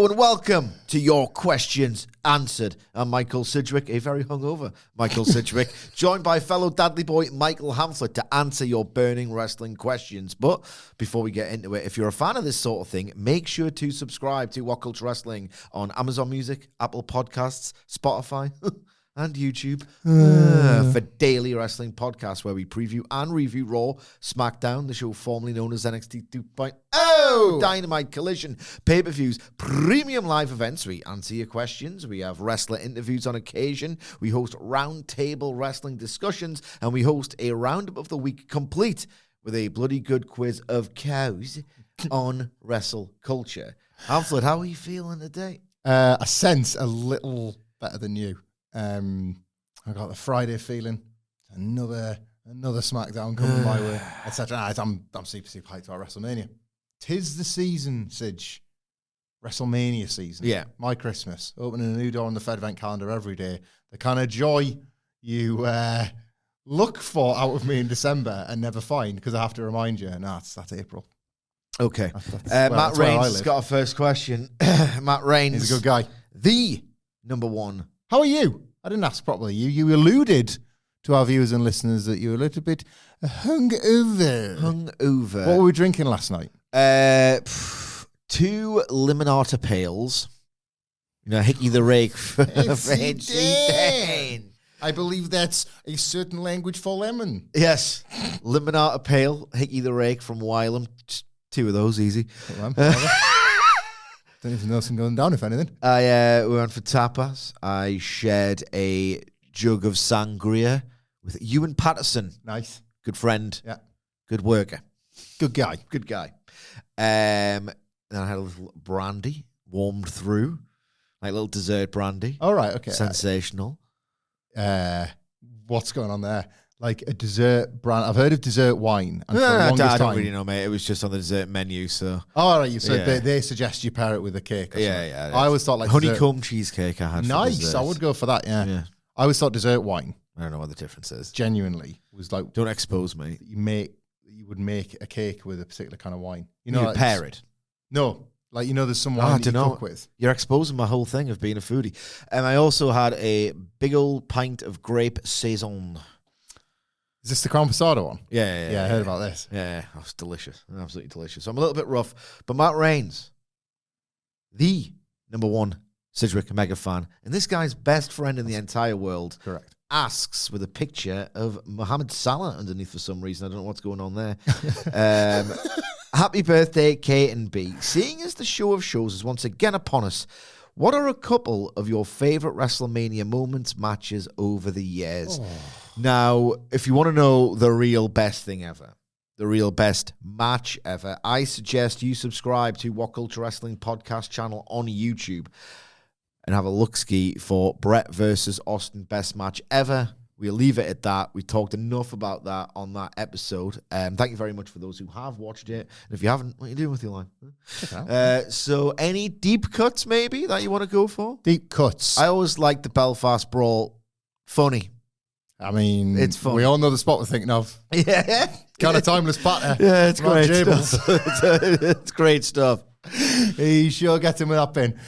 Hello and welcome to Your Questions Answered. I'm Michael Sidgwick, a very hungover Michael Sidgwick, joined by fellow Dudley boy Michael Hamflett to answer your burning wrestling questions. But before we get into it, if you're a fan of this sort of thing, make sure to subscribe to WhatCulture Wrestling on Amazon Music, Apple Podcasts, Spotify, and YouTube for daily wrestling podcasts where we preview and review Raw, SmackDown, the show formerly known as NXT 2.0, Dynamite, Collision, pay-per-views, premium live events. We answer your questions. We have wrestler interviews on occasion. We host round-table wrestling discussions, and we host a roundup of the week complete with a bloody good quiz of cows on wrestle culture. Hamflett, how are you feeling today? I sense a little better than you. I got the Friday feeling. Another SmackDown coming my way, etc. I'm super hyped about WrestleMania. 'Tis the season, Sidge. WrestleMania season. Yeah. My Christmas. Opening a new door on the Fed event calendar every day. The kind of joy you look for out of me in December and never find, because I have to remind you, that's April. Okay. Matt Rains has got a first question. Matt Rains. He's a good guy. The number one. How are you? I didn't ask properly. You alluded to our viewers and listeners that you were a little bit hungover. What were we drinking last night? 2 Limonata Pails. You know, Hickey the Rake for Dane. I believe that's a certain language for lemon. Yes. Limonata Pale, Hickey the Rake from Wylam. Just 2 of those, easy. Don't even know something going down, if anything. We went for tapas. I shared a jug of sangria with Ewan Patterson. Nice. Good friend. Yeah. Good worker. Good guy. Good guy. Then I had a little brandy warmed through, like a little dessert brandy. All right, okay. Sensational. What's going on there? Like a dessert brand. I've heard of dessert wine. And I don't really know, mate. It was just on the dessert menu, so. Oh, all right. So they suggest you pair it with a cake. Yeah. I always thought like honeycomb cheesecake. I had. Nice. I would go for that. Yeah. I always thought dessert wine. I don't know what the difference is. Genuinely was like. Don't expose me. You would make a cake with a particular kind of wine. You know, you pair it. No. Like, you know, there's some wine that you cook with. You're exposing my whole thing of being a foodie. I also had a big old pint of grape saison. Is this the Crown Passado one? Yeah, I heard about this. Yeah, that was delicious. Absolutely delicious. So I'm a little bit rough, but Matt Rains, the number one Sidgwick mega fan, and this guy's best friend in the entire world, correct, asks with a picture of Mohamed Salah underneath for some reason. I don't know what's going on there. Happy birthday, K and B. Seeing as the show of shows is once again upon us, what are a couple of your favorite WrestleMania moments, matches over the years? Oh. Now, if you want to know the real best thing ever, the real best match ever, I suggest you subscribe to WhatCulture Wrestling podcast channel on YouTube and have a look-ski for Brett versus Austin best match ever. We'll leave it at that. We talked enough about that on that episode. Thank you very much for those who have watched it. And if you haven't, what are you doing with your life? So any deep cuts maybe that you want to go for? Deep cuts. I always like the Belfast Brawl. Funny. I mean, it's fun. We all know the spot we're thinking of. Yeah. Kind of timeless patter. Yeah, it's great stuff. It's great stuff. He sure gets him with that pin.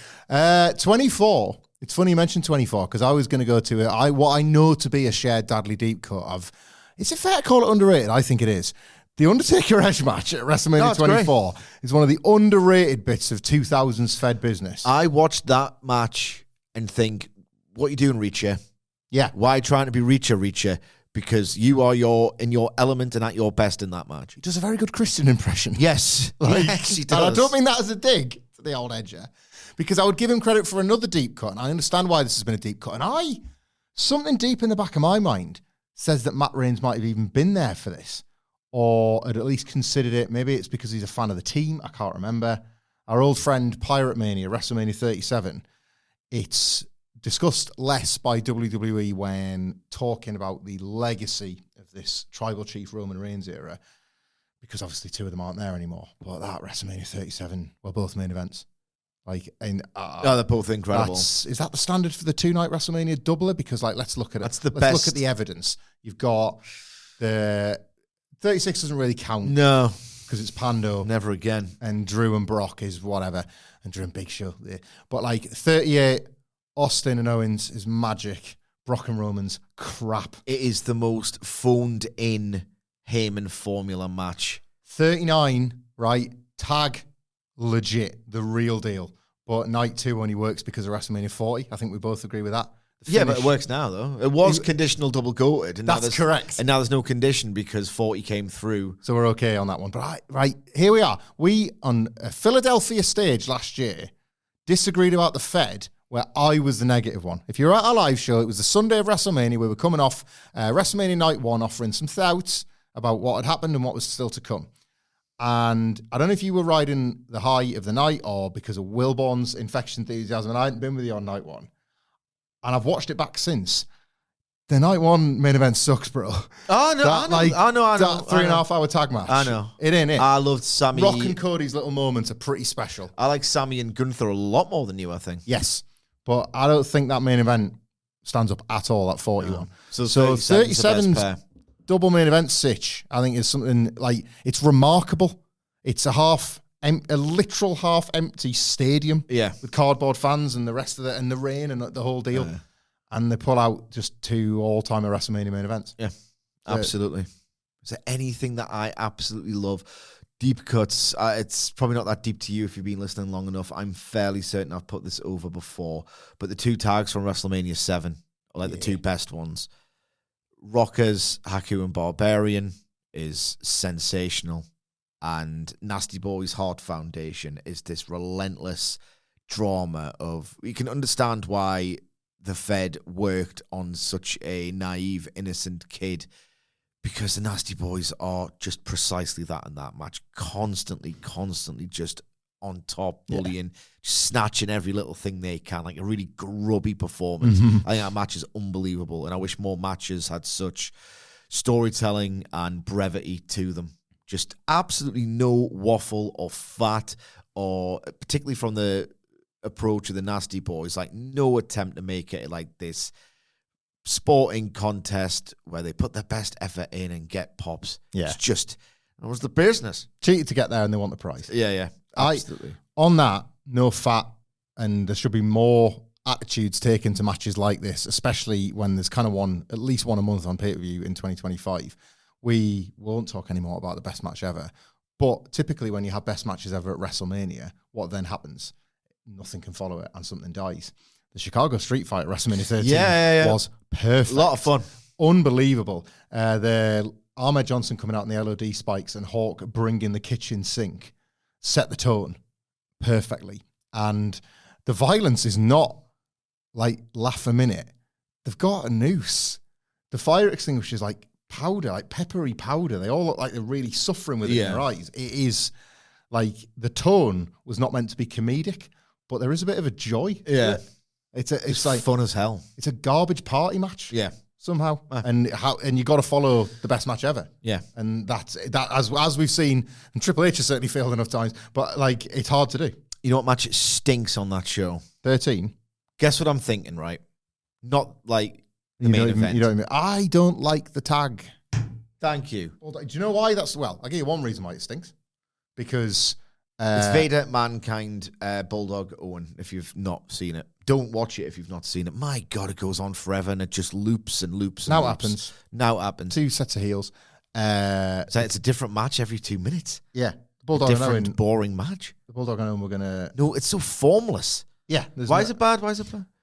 24. It's funny you mentioned 24 because I was going to go to what I know to be a shared Dudley deep cut of. Is it fair to call it underrated? I think it is. The Undertaker Edge match at WrestleMania 24 is one of the underrated bits of 2000s Fed business. I watched that match and think, what are you doing, Reacher? Yeah. Why trying to be Reacher? Because you are in your element and at your best in that match. He does a very good Christian impression. Yes. Yes, he does. And I don't mean that as a dig to the old Edger. Because I would give him credit for another deep cut, and I understand why this has been a deep cut. And something deep in the back of my mind says that Matt Rains might have even been there for this, or had at least considered it. Maybe it's because he's a fan of the team. I can't remember. Our old friend Pirate Mania, WrestleMania 37. It's discussed less by WWE when talking about the legacy of this Tribal Chief Roman Reigns era, because obviously 2 of them aren't there anymore. But that WrestleMania 37 were both main events. They're both incredible. Is that the standard for the 2-night WrestleMania doubler? Because let's look at it. That's the best. Let's look at the evidence. You've got the 36 doesn't really count. No, because it's Pando. Never again. And Drew and Brock is whatever. and during Big Show. Yeah. But like 38, Austin and Owens is magic. Brock and Roman's crap. It is the most phoned in Heyman formula match. 39, right? Tag, legit, the real deal. But night 2 only works because of WrestleMania 40. I think we both agree with that. Yeah, but it works now, though. It was conditional double goated. And that's correct. And now there's no condition because 40 came through. So we're okay on that one. But right, here we are. We, on a Philadelphia stage last year, disagreed about the Fed, where I was the negative one. If you're at our live show, it was the Sunday of WrestleMania. We were coming off WrestleMania Night 1, offering some thoughts about what had happened and what was still to come. And I don't know if you were riding the high of the night or because of Wilborn's infection enthusiasm, and I hadn't been with you on Night 1. And I've watched it back since. The Night 1 main event sucks, bro. Oh, no, I know. That 3.5 hour tag match. I know. It ain't it. I loved Sammy. Rock and Cody's little moments are pretty special. I like Sammy and Gunther a lot more than you, I think. Yes. But I don't think that main event stands up at all at 41. No. So 37's double main event sitch, I think, is something like, it's remarkable. It's a literal half empty stadium with cardboard fans and the rest of it, and the rain and the whole deal. And they pull out just 2 all-time WrestleMania main events. Yeah, absolutely. Is there anything that I absolutely love? Deep cuts. It's probably not that deep to you if you've been listening long enough. I'm fairly certain I've put this over before. But the 2 tags from WrestleMania 7 are like the 2 best ones. Rockers, Haku and Barbarian is sensational. And Nasty Boy's Heart Foundation is this relentless drama of... You can understand why the Fed worked on such a naive, innocent kid, because the Nasty Boys are just precisely that in that match. Constantly just on top, bullying, snatching every little thing they can, like a really grubby performance. I think that match is unbelievable, and I wish more matches had such storytelling and brevity to them. Just absolutely no waffle or fat, or particularly from the approach of the Nasty Boys, like no attempt to make it like this sporting contest where they put their best effort in and get pops. Yeah. It's just, it was the business. Cheated to get there and they want the prize. Yeah, absolutely. On that, no fat, and there should be more attitudes taken to matches like this, especially when there's kind of at least one a month on pay-per-view in 2025. We won't talk anymore about the best match ever. But typically when you have best matches ever at WrestleMania, what then happens? Nothing can follow it and something dies. The Chicago Street Fight at WrestleMania 13 was perfect. A lot of fun. Unbelievable. The Ahmed Johnson coming out in the LOD spikes and Hawk bringing the kitchen sink set the tone perfectly. And the violence is not like laugh a minute. They've got a noose. The fire extinguisher is like powder, like peppery powder. They all look like they're really suffering with it in their eyes. It is like the tone was not meant to be comedic, but there is a bit of a joy. Yeah. It's like fun as hell. It's a garbage party match. Yeah. Somehow. And you got to follow the best match ever. Yeah. And that as we've seen, and Triple H has certainly failed enough times, but like it's hard to do. You know what match stinks on that show? 13. Guess what I'm thinking, right? Not like the main event. I don't like the tag. Thank you. Well, do you know why that's... Well, I'll give you one reason why it stinks. Because... it's Vader, Mankind, Bulldog, Owen, if you've not seen it. Don't watch it if you've not seen it. My God, it goes on forever and it just loops and loops and now loops. Now it happens. 2 sets of heels. So it's a different match every 2 minutes. Yeah. The Bulldog and Owen, boring match. The Bulldog and Owen were going to... No, it's so formless. Yeah. Why is it bad?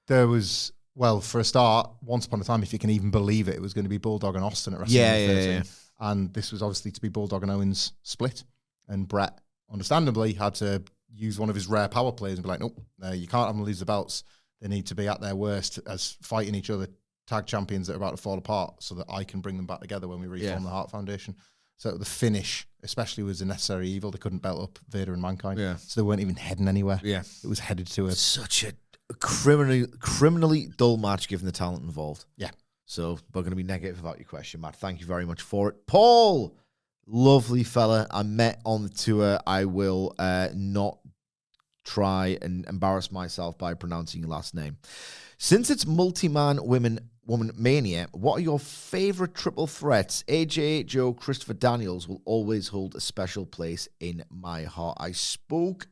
There was... Well, for a start, once upon a time, if you can even believe it, it was going to be Bulldog and Austin at WrestleMania 13. Yeah. And this was obviously to be Bulldog and Owen's split. And Brett, understandably, had to use one of his rare power plays and be like, nope, you can't have them lose the belts. They need to be at their worst as fighting each other, tag champions that are about to fall apart, so that I can bring them back together when we reform the Hart Foundation. So the finish, especially, was a necessary evil. They couldn't belt up Vader and Mankind. Yeah. So they weren't even heading anywhere. Yeah. It was headed to such a criminally dull match given the talent involved. Yeah. So we're going to be negative about your question, Matt. Thank you very much for it. Paul, lovely fella. I met on the tour. I will not try and embarrass myself by pronouncing your last name. Since it's multi-man woman mania, what are your favorite triple threats? AJ, Joe, Christopher Daniels will always hold a special place in my heart. I spoke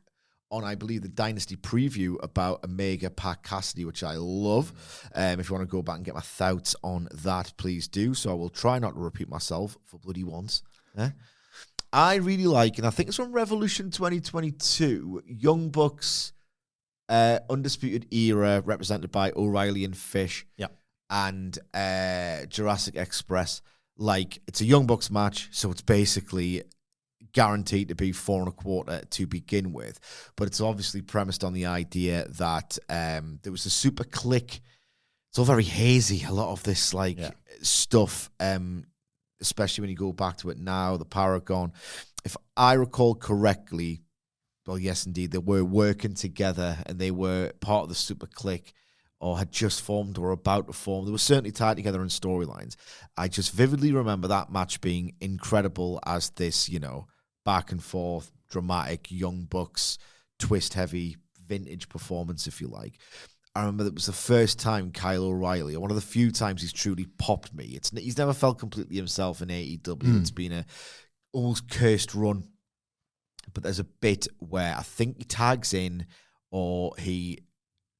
on, I believe, the Dynasty preview about Omega Pat Cassidy, which I love. If you want to go back and get my thoughts on that, please do. So I will try not to repeat myself for bloody once. I really like, and I think it's from Revolution 2022, Young Bucks, Undisputed Era, represented by O'Reilly and Fish, and Jurassic Express. Like, it's a Young Bucks match, so it's basically guaranteed to be 4 1/4 to begin with. But it's obviously premised on the idea that there was a super click. It's all very hazy, a lot of this stuff, especially when you go back to it now, the Paragon. If I recall correctly, well, yes, indeed, they were working together and they were part of the super click or had just formed or about to form. They were certainly tied together in storylines. I just vividly remember that match being incredible as this, back and forth, dramatic, Young Bucks, twist-heavy, vintage performance, if you like. I remember it was the first time Kyle O'Reilly, one of the few times he's truly popped me. He's never felt completely himself in AEW. It's been a almost cursed run. But there's a bit where I think he tags in or he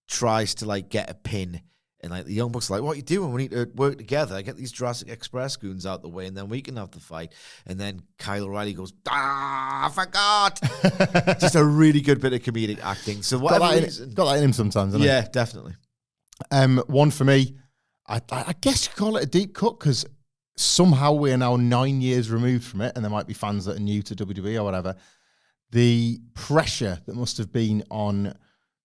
tries to get a pin, and the Young Bucks are like, what are you doing? We need to work together, get these Jurassic Express goons out the way, and then we can have the fight. And then Kyle O'Reilly goes, I forgot. Just a really good bit of comedic acting. So whatever reason, got that in him sometimes, hasn't yeah, definitely. One for me, I guess you call it a deep cut, because somehow we're now 9 years removed from it, and there might be fans that are new to WWE or whatever. The pressure that must have been on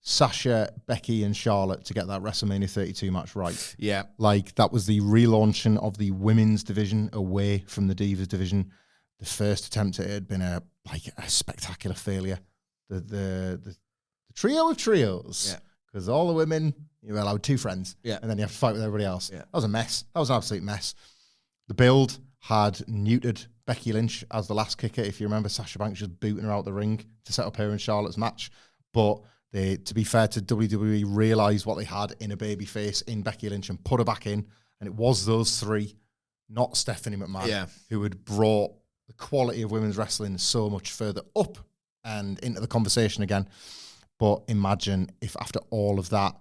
Sasha, Becky, and Charlotte to get that WrestleMania 32 match right. Yeah. That was the relaunching of the women's division away from the Divas division. The first attempt at it had been a spectacular failure. The trio of trios. Because all the women, you were allowed 2 friends. Yeah. And then you have to fight with everybody else. Yeah. That was a mess. That was an absolute mess. The build had neutered Becky Lynch as the last kicker. If you remember, Sasha Banks just booting her out the ring to set up her and Charlotte's match. But they, to be fair to WWE, realised what they had in a babyface in Becky Lynch and put her back in. And it was those 3, not Stephanie McMahon, who had brought the quality of women's wrestling so much further up and into the conversation again. But imagine if after all of that,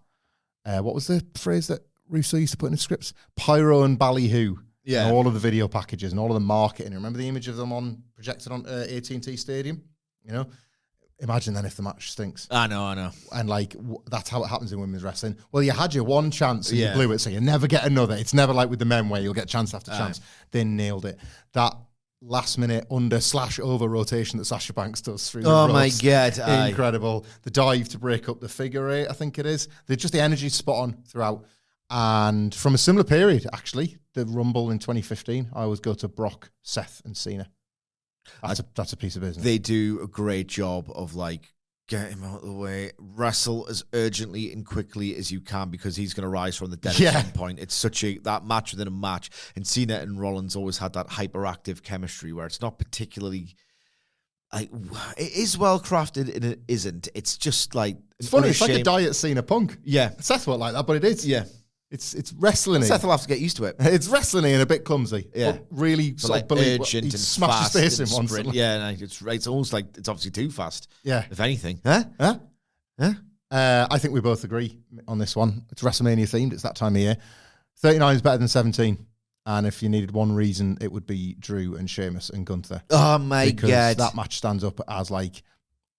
what was the phrase that Russo used to put in his scripts? Pyro and ballyhoo. Yeah. And all of the video packages and all of the marketing. Remember the image of them projected on AT&T Stadium? Imagine then if the match stinks. I know. And that's how it happens in women's wrestling. Well, you had your one chance and you blew it, so you never get another. It's never like with the men where you'll get chance after chance. They nailed it. That last minute under/over rotation that Sasha Banks does through the ropes. My God. Incredible. The dive to break up the figure 8, I think it is. The energy spot on throughout. And from a similar period, actually, the Rumble in 2015, I always go to Brock, Seth, and Cena. That's a piece of business. They do a great job of get him out of the way, wrestle as urgently and quickly as you can, because he's going to rise from the dead at some point. It's such that match within a match. And Cena and Rollins always had that hyperactive chemistry where it's not particularly it is well crafted and it isn't. It's just it's funny. It's like a diet Cena Punk. Yeah, Seth won't like that, but it is. Yeah. It's wrestling. Seth will have to get used to it. It's wrestling and a bit clumsy. Yeah. But really urgent and smashed fast his face and in once. sprint. Yeah, it's almost like it's obviously too fast. Yeah. If anything. Huh? I think we both agree on this one. It's WrestleMania themed. It's that time of year. 39 is better than 17. And if you needed one reason, it would be Drew and Sheamus and Gunther. Oh my God. That match stands up as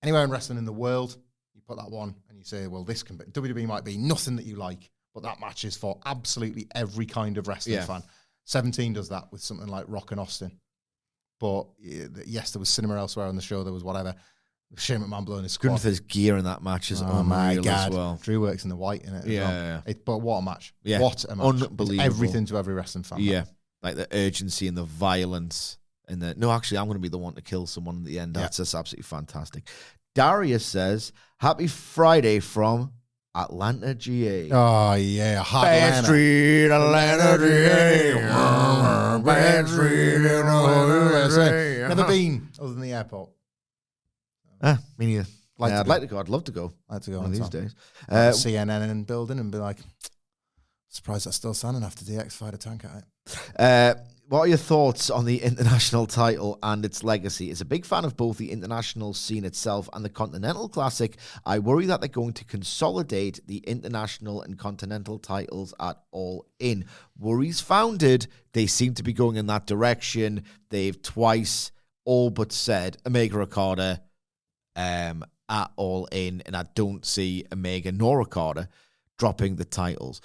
anywhere in wrestling in the world, you put that one and you say, well, this can be, WWE might be nothing that you like, but that match is for absolutely every kind of wrestling fan. 17 does that with something like Rock and Austin. But yes, there was cinema elsewhere on the show. There was whatever. Shane McMahon blowing his squad. Gunther's gear in that match is unreal as well. Drew works in the white in it. Yeah. But what a match. Yeah. What a match. Unbelievable. It's everything to every wrestling fan. Yeah. Like the urgency and the violence. And no, actually, I'm going to be the one to kill someone at the end. That's just absolutely fantastic. Darius says, happy Friday from Atlanta, GA. Oh, yeah. Bad Street, Atlanta, GA. Bad Street, USA. Never been other than the airport. Me neither. I'd like to go. I'd love to go. I'd like to go one of these days. CNN in building and be like, surprised that's still standing after DX fired a tank at it. what are your thoughts on the international title and its legacy? As a big fan of both the international scene itself and the Continental Classic, I worry that they're going to consolidate the international and continental titles at All In. Worries founded. They seem to be going in that direction. They've twice all but said Omega Okada at All In, and I don't see Omega nor Okada dropping the titles.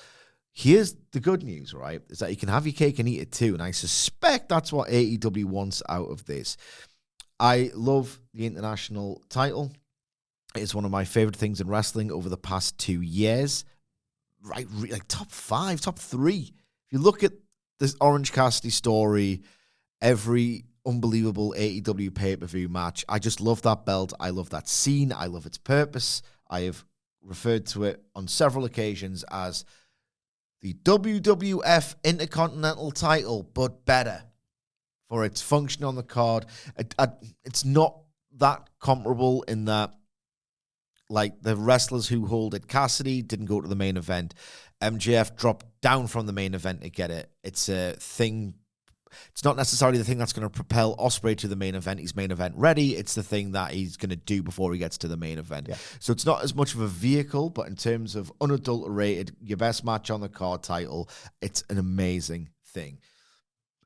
Here's the good news, right, is that you can have your cake and eat it too, and I suspect that's what AEW wants out of this. I love the international title. It's one of my favorite things in wrestling over the past 2 years. Right, like top 5, top 3. If you look at this Orange Cassidy story, every unbelievable AEW pay-per-view match, I just love that belt. I love that scene. I love its purpose. I have referred to it on several occasions as the WWF Intercontinental title, but better for its function on the card. It's not that comparable in that, like, the wrestlers who hold it, Cassidy didn't go to the main event. MJF dropped down from the main event to get it. It's a thing. It's not necessarily the thing that's going to propel Ospreay to the main event. He's main event ready. It's the thing that he's going to do before he gets to the main event. Yeah. So it's not as much of a vehicle, but in terms of unadulterated, your best match on the card title, it's an amazing thing.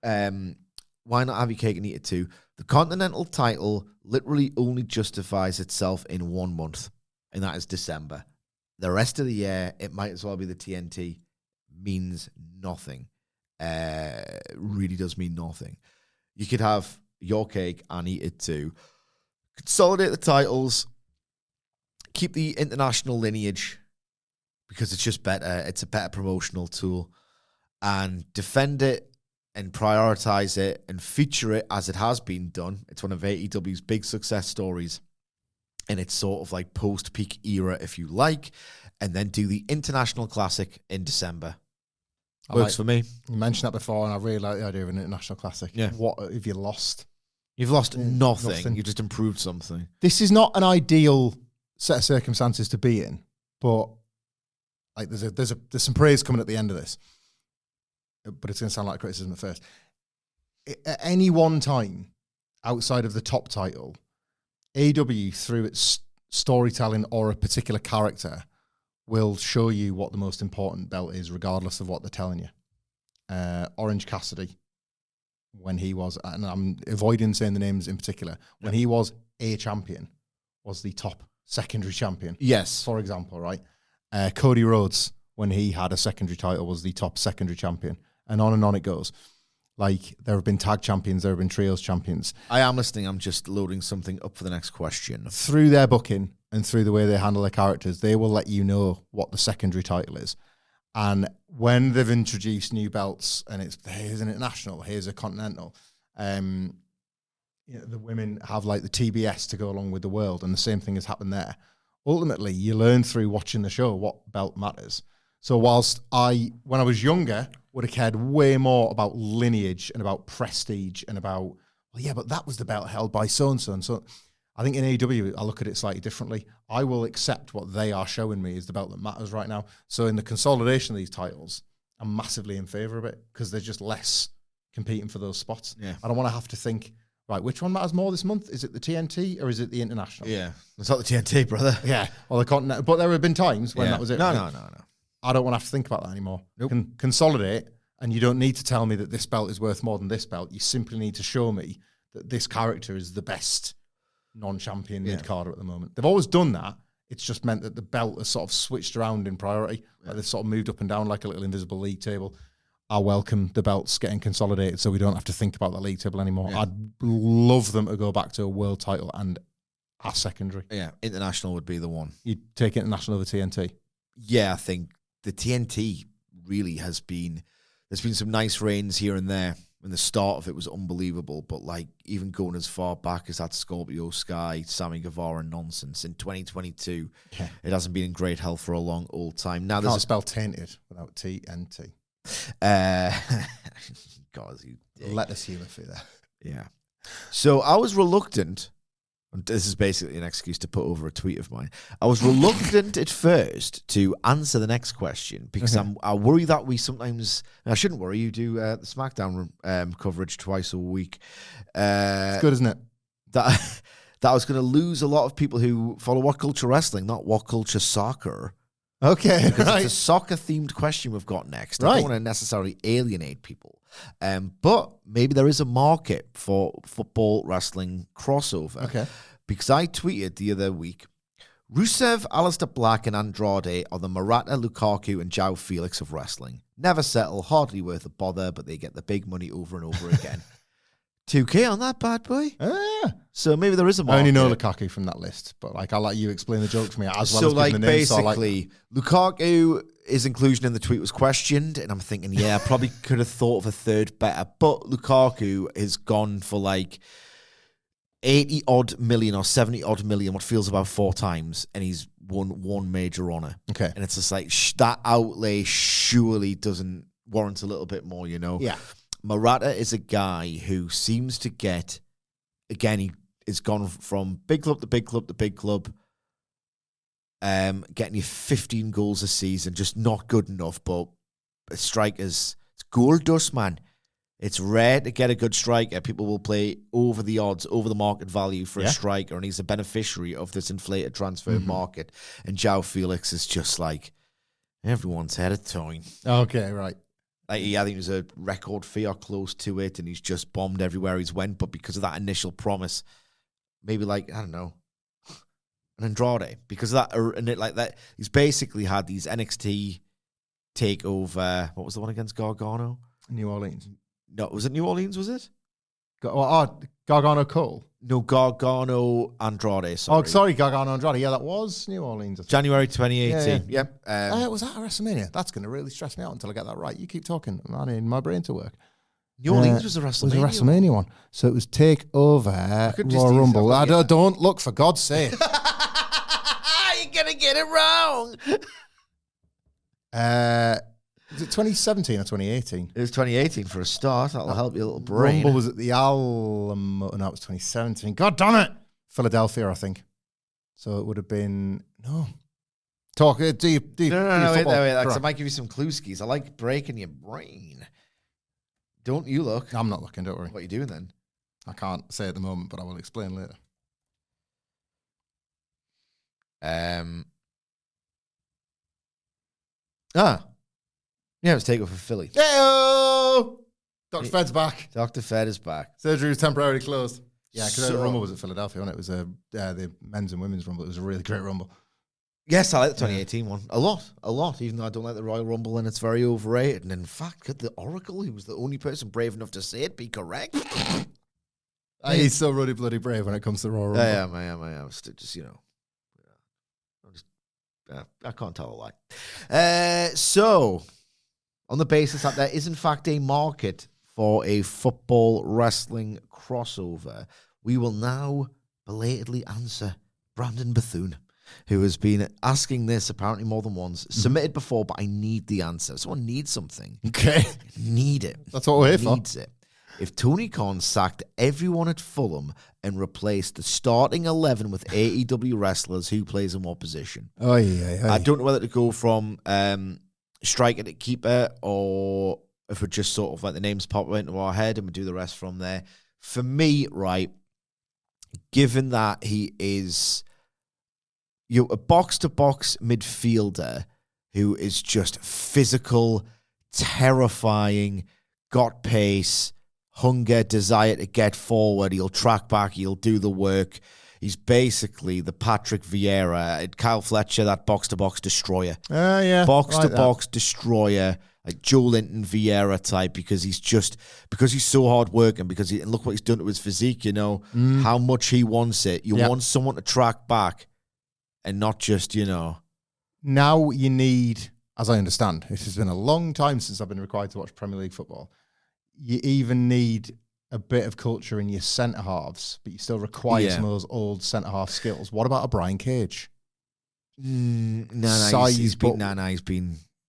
Why not have your cake and eat it too? The Continental title literally only justifies itself in 1 month, and that is December. The rest of the year, it might as well be the TNT. Means nothing. Really does mean nothing. You could have your cake and eat it too. Consolidate the titles. Keep the international lineage because it's just better. It's a better promotional tool. And defend it and prioritize it and feature it as it has been done. It's one of AEW's big success stories. And it's sort of like post-peak era, if you like. And then do the International Classic in December. Works for me. You mentioned that before, and I really like the idea of an international classic. Yeah. What have you lost? You've lost nothing. You've just improved something. This is not an ideal set of circumstances to be in, but like there's some praise coming at the end of this. But it's going to sound like criticism at first. At any one time, outside of the top title, AEW, through its storytelling or a particular character, will show you what the most important belt is, regardless of what they're telling you. Orange Cassidy, when he was, and I'm avoiding saying the names in particular, when he was a champion, was the top secondary champion. Yes. For example, right? Cody Rhodes, when he had a secondary title, was the top secondary champion. And on it goes. Like, there have been tag champions, there have been trios champions. I am listening. I'm just loading something up for the next question. Through their booking and through the way they handle their characters, they will let you know what the secondary title is. And when they've introduced new belts, and it's here's an international, here's a continental, the women have like the TBS to go along with the world, and the same thing has happened there. Ultimately, you learn through watching the show what belt matters. So whilst when I was younger, would have cared way more about lineage and about prestige and about, well, yeah, but that was the belt held by so-and-so. And so I think in AEW, I look at it slightly differently. I will accept what they are showing me is the belt that matters right now. So in the consolidation of these titles, I'm massively in favour of it because there's just less competing for those spots. Yeah. I don't want to have to think, right, which one matters more this month? Is it the TNT or is it the International? Yeah. It's not the TNT, brother. Yeah. Or the Continental. But there have been times when that was it. No, right? no. I don't want to have to think about that anymore. Nope. Consolidate, and you don't need to tell me that this belt is worth more than this belt. You simply need to show me that this character is the best non-champion mid-carder at the moment. They've always done that. It's just meant that the belt has sort of switched around in priority. Yeah. Like they've sort of moved up and down like a little invisible league table. I welcome the belts getting consolidated so we don't have to think about the league table anymore. Yeah. I'd love them to go back to a world title and a secondary. Yeah, International would be the one. You'd take International over TNT? Yeah, I think the TNT really has been, there's been some nice reigns here and there. And the start of it was unbelievable, but like even going as far back as that Scorpio Sky, Sammy Guevara nonsense in 2022, it hasn't been in great health for a long old time. Now there's spell tainted without TNT. God, let us humour through that. Yeah. So I was reluctant This is basically an excuse to put over a tweet of mine. I was reluctant at first to answer the next question because I worry that we sometimes. I shouldn't worry. You do the SmackDown coverage twice a week. It's good, isn't it? That I was going to lose a lot of people who follow WhatCulture Wrestling, not WhatCulture Soccer. Okay, Because right. it's a soccer-themed question we've got next. I Right. don't want to necessarily alienate people. But maybe there is a market for football wrestling crossover. Okay. Because I tweeted the other week, Rusev, Aleister Black, and Andrade are the Murata, Lukaku, and João Felix of wrestling. Never settle, hardly worth a bother, but they get the big money over and over again. 2K on that bad boy. So maybe there is a market. I only know Lukaku from that list, but like I'll let you explain the joke for me as well So as like giving the name. basically, Lukaku, his inclusion in the tweet was questioned, and I'm thinking, yeah, I probably could have thought of a third better, but Lukaku has gone for like 80 odd million or 70 odd million, what feels about 4 times, and he's won one major honor. Okay. And it's just like that outlay surely doesn't warrant a little bit more, you know? Yeah. Murata is a guy who seems to get, again, he has gone from big club to big club to big club, getting you 15 goals a season, just not good enough, but strikers, it's gold dust, man. It's rare to get a good striker. People will play over the odds, over the market value for a striker, and he's a beneficiary of this inflated transfer market. And João Felix is just like, everyone's had a time. Okay, right. Like, I think it was a record fee or close to it, and he's just bombed everywhere he's went. But because of that initial promise, maybe like, I don't know, an Andrade, because of that, and it like that, he's basically had these NXT takeover. What was the one against Gargano? New Orleans. No, was it New Orleans? Was it? Gargano Cole. No, Gargano Andrade. Sorry. Oh, sorry, Gargano Andrade. Yeah, that was New Orleans. I think. January 2018. Yep. Was that a WrestleMania? That's going to really stress me out until I get that right. You keep talking. I need my brain to work. New Orleans was a WrestleMania. It was a WrestleMania one. So it was Takeover Royal Rumble. Don't look, for God's sake. You're going to get it wrong. Was it 2017 or 2018? It was 2018 for a start. That'll help your little brain. Rumble was at the Alamo. No, it was 2017. God damn it. Philadelphia, I think. So it would have been... No. Talk. Do you No, wait. Right. I might give you some clue skis. I like breaking your brain. Don't you look. I'm not looking, don't worry. What are you doing then? I can't say at the moment, but I will explain later. Yeah, it was takeover for Philly. Hey-o! Dr. Fed's back. Dr. Fed is back. Surgery was temporarily closed. Yeah, because the So- Rumble was at Philadelphia, wasn't it? It was the men's and women's Rumble. It was a really great Rumble. Yes, I like the 2018 one. A lot, even though I don't like the Royal Rumble and it's very overrated. And in fact, could the Oracle, who was the only person brave enough to say it, be correct? He's so ruddy bloody brave when it comes to Royal Rumble. I am. Just, you know, I can't tell a lie. So, on the basis that there is in fact a market for a football wrestling crossover, we will now belatedly answer Brandon Bethune, who has been asking this apparently more than once. Submitted before, but I need the answer. Someone needs something. Okay. Need it. That's what we're here for. Needs it. If Tony Khan sacked everyone at Fulham and replaced the starting 11 with AEW wrestlers, who plays in what position? Oh, yeah. I don't know whether to go from striker to keeper, or if it just sort of like the names pop into our head and we do the rest from there. For me, right, given that he is a box-to-box midfielder who is just physical, terrifying, got pace, hunger, desire to get forward. He'll track back. He'll do the work. He's basically the Patrick Vieira, Kyle Fletcher, that box-to-box destroyer. Yeah. Box-to-box destroyer, like Joe Linton Vieira type, because he's so hard working, and look what he's done to his physique, you know, how much he wants it. You want someone to track back and not just, you know. Now you need, as I understand, it has been a long time since I've been required to watch Premier League football. You even need a bit of culture in your centre halves, but you still require some of those old centre half skills. What about a Brian Cage? He's been.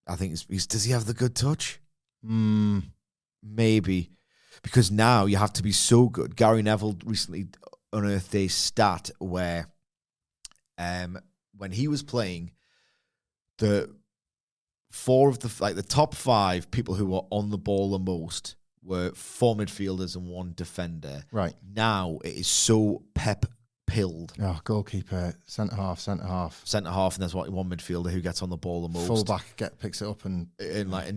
I think does he have the good touch? Maybe, because now you have to be so good. Gary Neville recently unearthed a stat where when he was playing, the top 5 people who were on the ball the most were 4 midfielders and 1 defender. Right. Now it is so pilled. Oh, goalkeeper, centre half. Centre half, and there's 1 midfielder who gets on the ball the most. Fullback picks it up and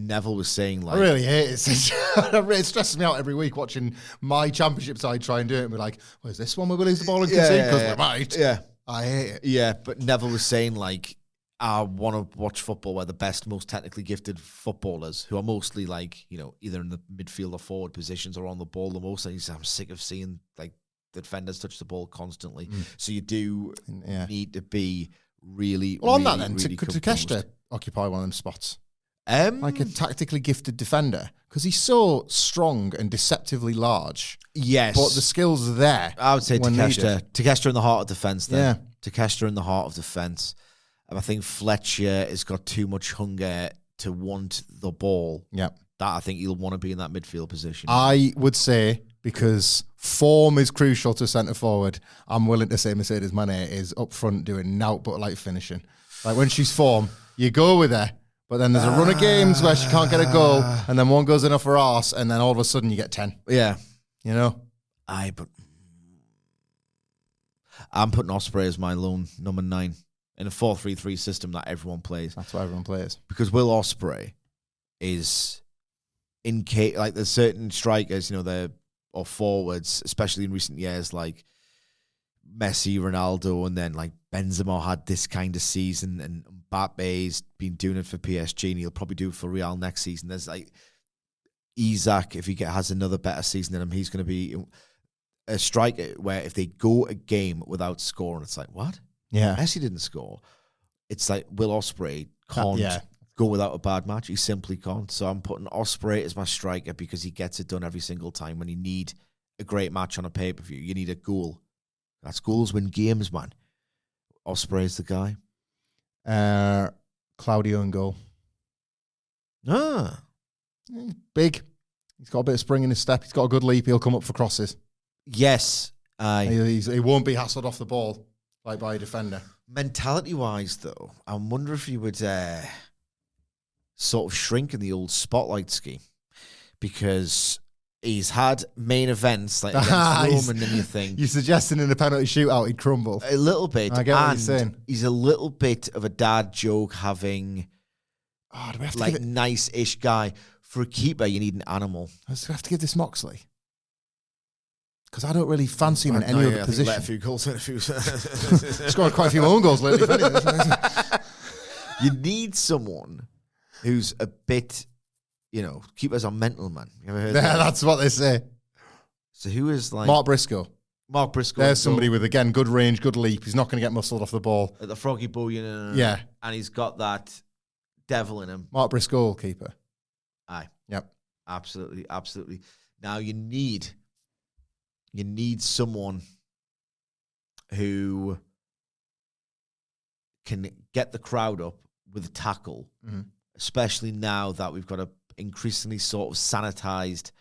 Neville was saying like, I really hate it. It stresses me out every week watching my championship side try and do it and be like, well, is this one where we lose the ball and concede? Because we might. Yeah. I hate it. Yeah, but Neville was saying like, I want to watch football where the best, most technically gifted footballers, who are mostly like, either in the midfield or forward positions, or on the ball the most. And he said, I'm sick of seeing like the defenders touch the ball constantly. So you do need to be really, well, on really, that then, really could Takeshita occupy one of them spots? Like a tactically gifted defender? Because he's so strong and deceptively large. Yes. But the skills are there. I would say Takeshita. Takeshita in the heart of defence then. Yeah. Takeshita in the heart of defence. I think Fletcher has got too much hunger to want the ball. Yeah. That I think he'll want to be in that midfield position. I would say, because form is crucial to centre forward, I'm willing to say Mercedes Mane is up front doing nout but like finishing. Like when she's form, you go with her. But then there's a run of games where she can't get a goal, and then one goes in off her arse, and then all of a sudden you get 10. Yeah. But I'm putting Ospreay as my lone number 9 in a 4-3-3 system that everyone plays. That's what everyone plays. Because Will Ospreay is like there's certain strikers, or forwards, especially in recent years, like Messi, Ronaldo, and then like Benzema had this kind of season, and Mbappe's been doing it for PSG, and he'll probably do it for Real next season. There's like Isaac, if he has another better season than him, he's going to be a striker where if they go a game without scoring, it's like, what? Yeah. Messi didn't score. It's like Will Ospreay can't go without a bad match. He simply can't. So I'm putting Ospreay as my striker because he gets it done every single time. When you need a great match on a pay-per-view, you need a goal. That's goals win games, man. Ospreay's the guy. Claudio in goal. Ah. Big. He's got a bit of spring in his step. He's got a good leap. He'll come up for crosses. Yes. He won't be hassled off the ball like by a defender. Mentality-wise, though, I wonder if he would sort of shrink in the old spotlight scheme, because he's had main events like against Rome and anything. You're suggesting in a penalty shootout he'd crumble? A little bit. I get what you're saying. He's a little bit of a dad joke having, do we have to like, nice-ish guy. For a keeper, you need an animal. Do we have to give this Moxley? Because I don't really fancy him in any other position. Let a few goals in a few. Scored quite a few own goals lately. You need someone who's a bit, keepers are mental, man. You ever heard that? That's what they say. So who is like Mark Briscoe? There's somebody with, again, good range, good leap. He's not going to get muscled off the ball. Like the froggy bull, Yeah. And he's got that devil in him. Mark Briscoe, keeper. Aye. Yep. Absolutely, absolutely. Now you need someone who can get the crowd up with a tackle, especially now that we've got a increasingly sort of sanitized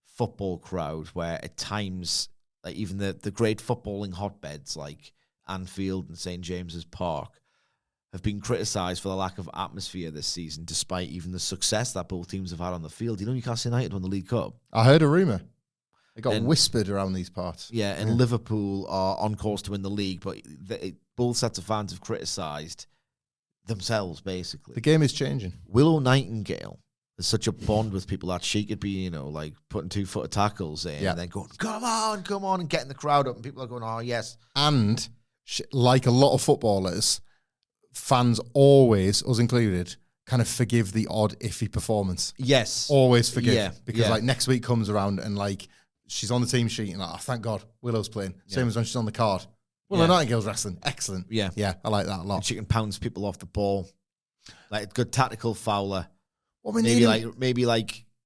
football crowd, where at times, like even the great footballing hotbeds like Anfield and St. James's Park have been criticised for the lack of atmosphere this season, despite even the success that both teams have had on the field. Newcastle United won the League Cup. I heard a rumour. It got whispered around these parts. Yeah, and Liverpool are on course to win the league, but both sets of fans have criticised themselves, basically. The game is changing. Willow Nightingale has such a bond with people that she could be, like putting 2-footed tackles in and then going, come on, and getting the crowd up, and people are going, oh, yes. And like a lot of footballers, fans always, us included, kind of forgive the odd iffy performance. Yes. Always forgive. Yeah. Because like next week comes around and like she's on the team sheet and like, oh, thank God, Willow's playing. Same as when she's on the card. Willow Nightingale's wrestling. Excellent. Yeah. Yeah, I like that a lot. And she can pounce people off the ball. Like a good tactical fouler. What we maybe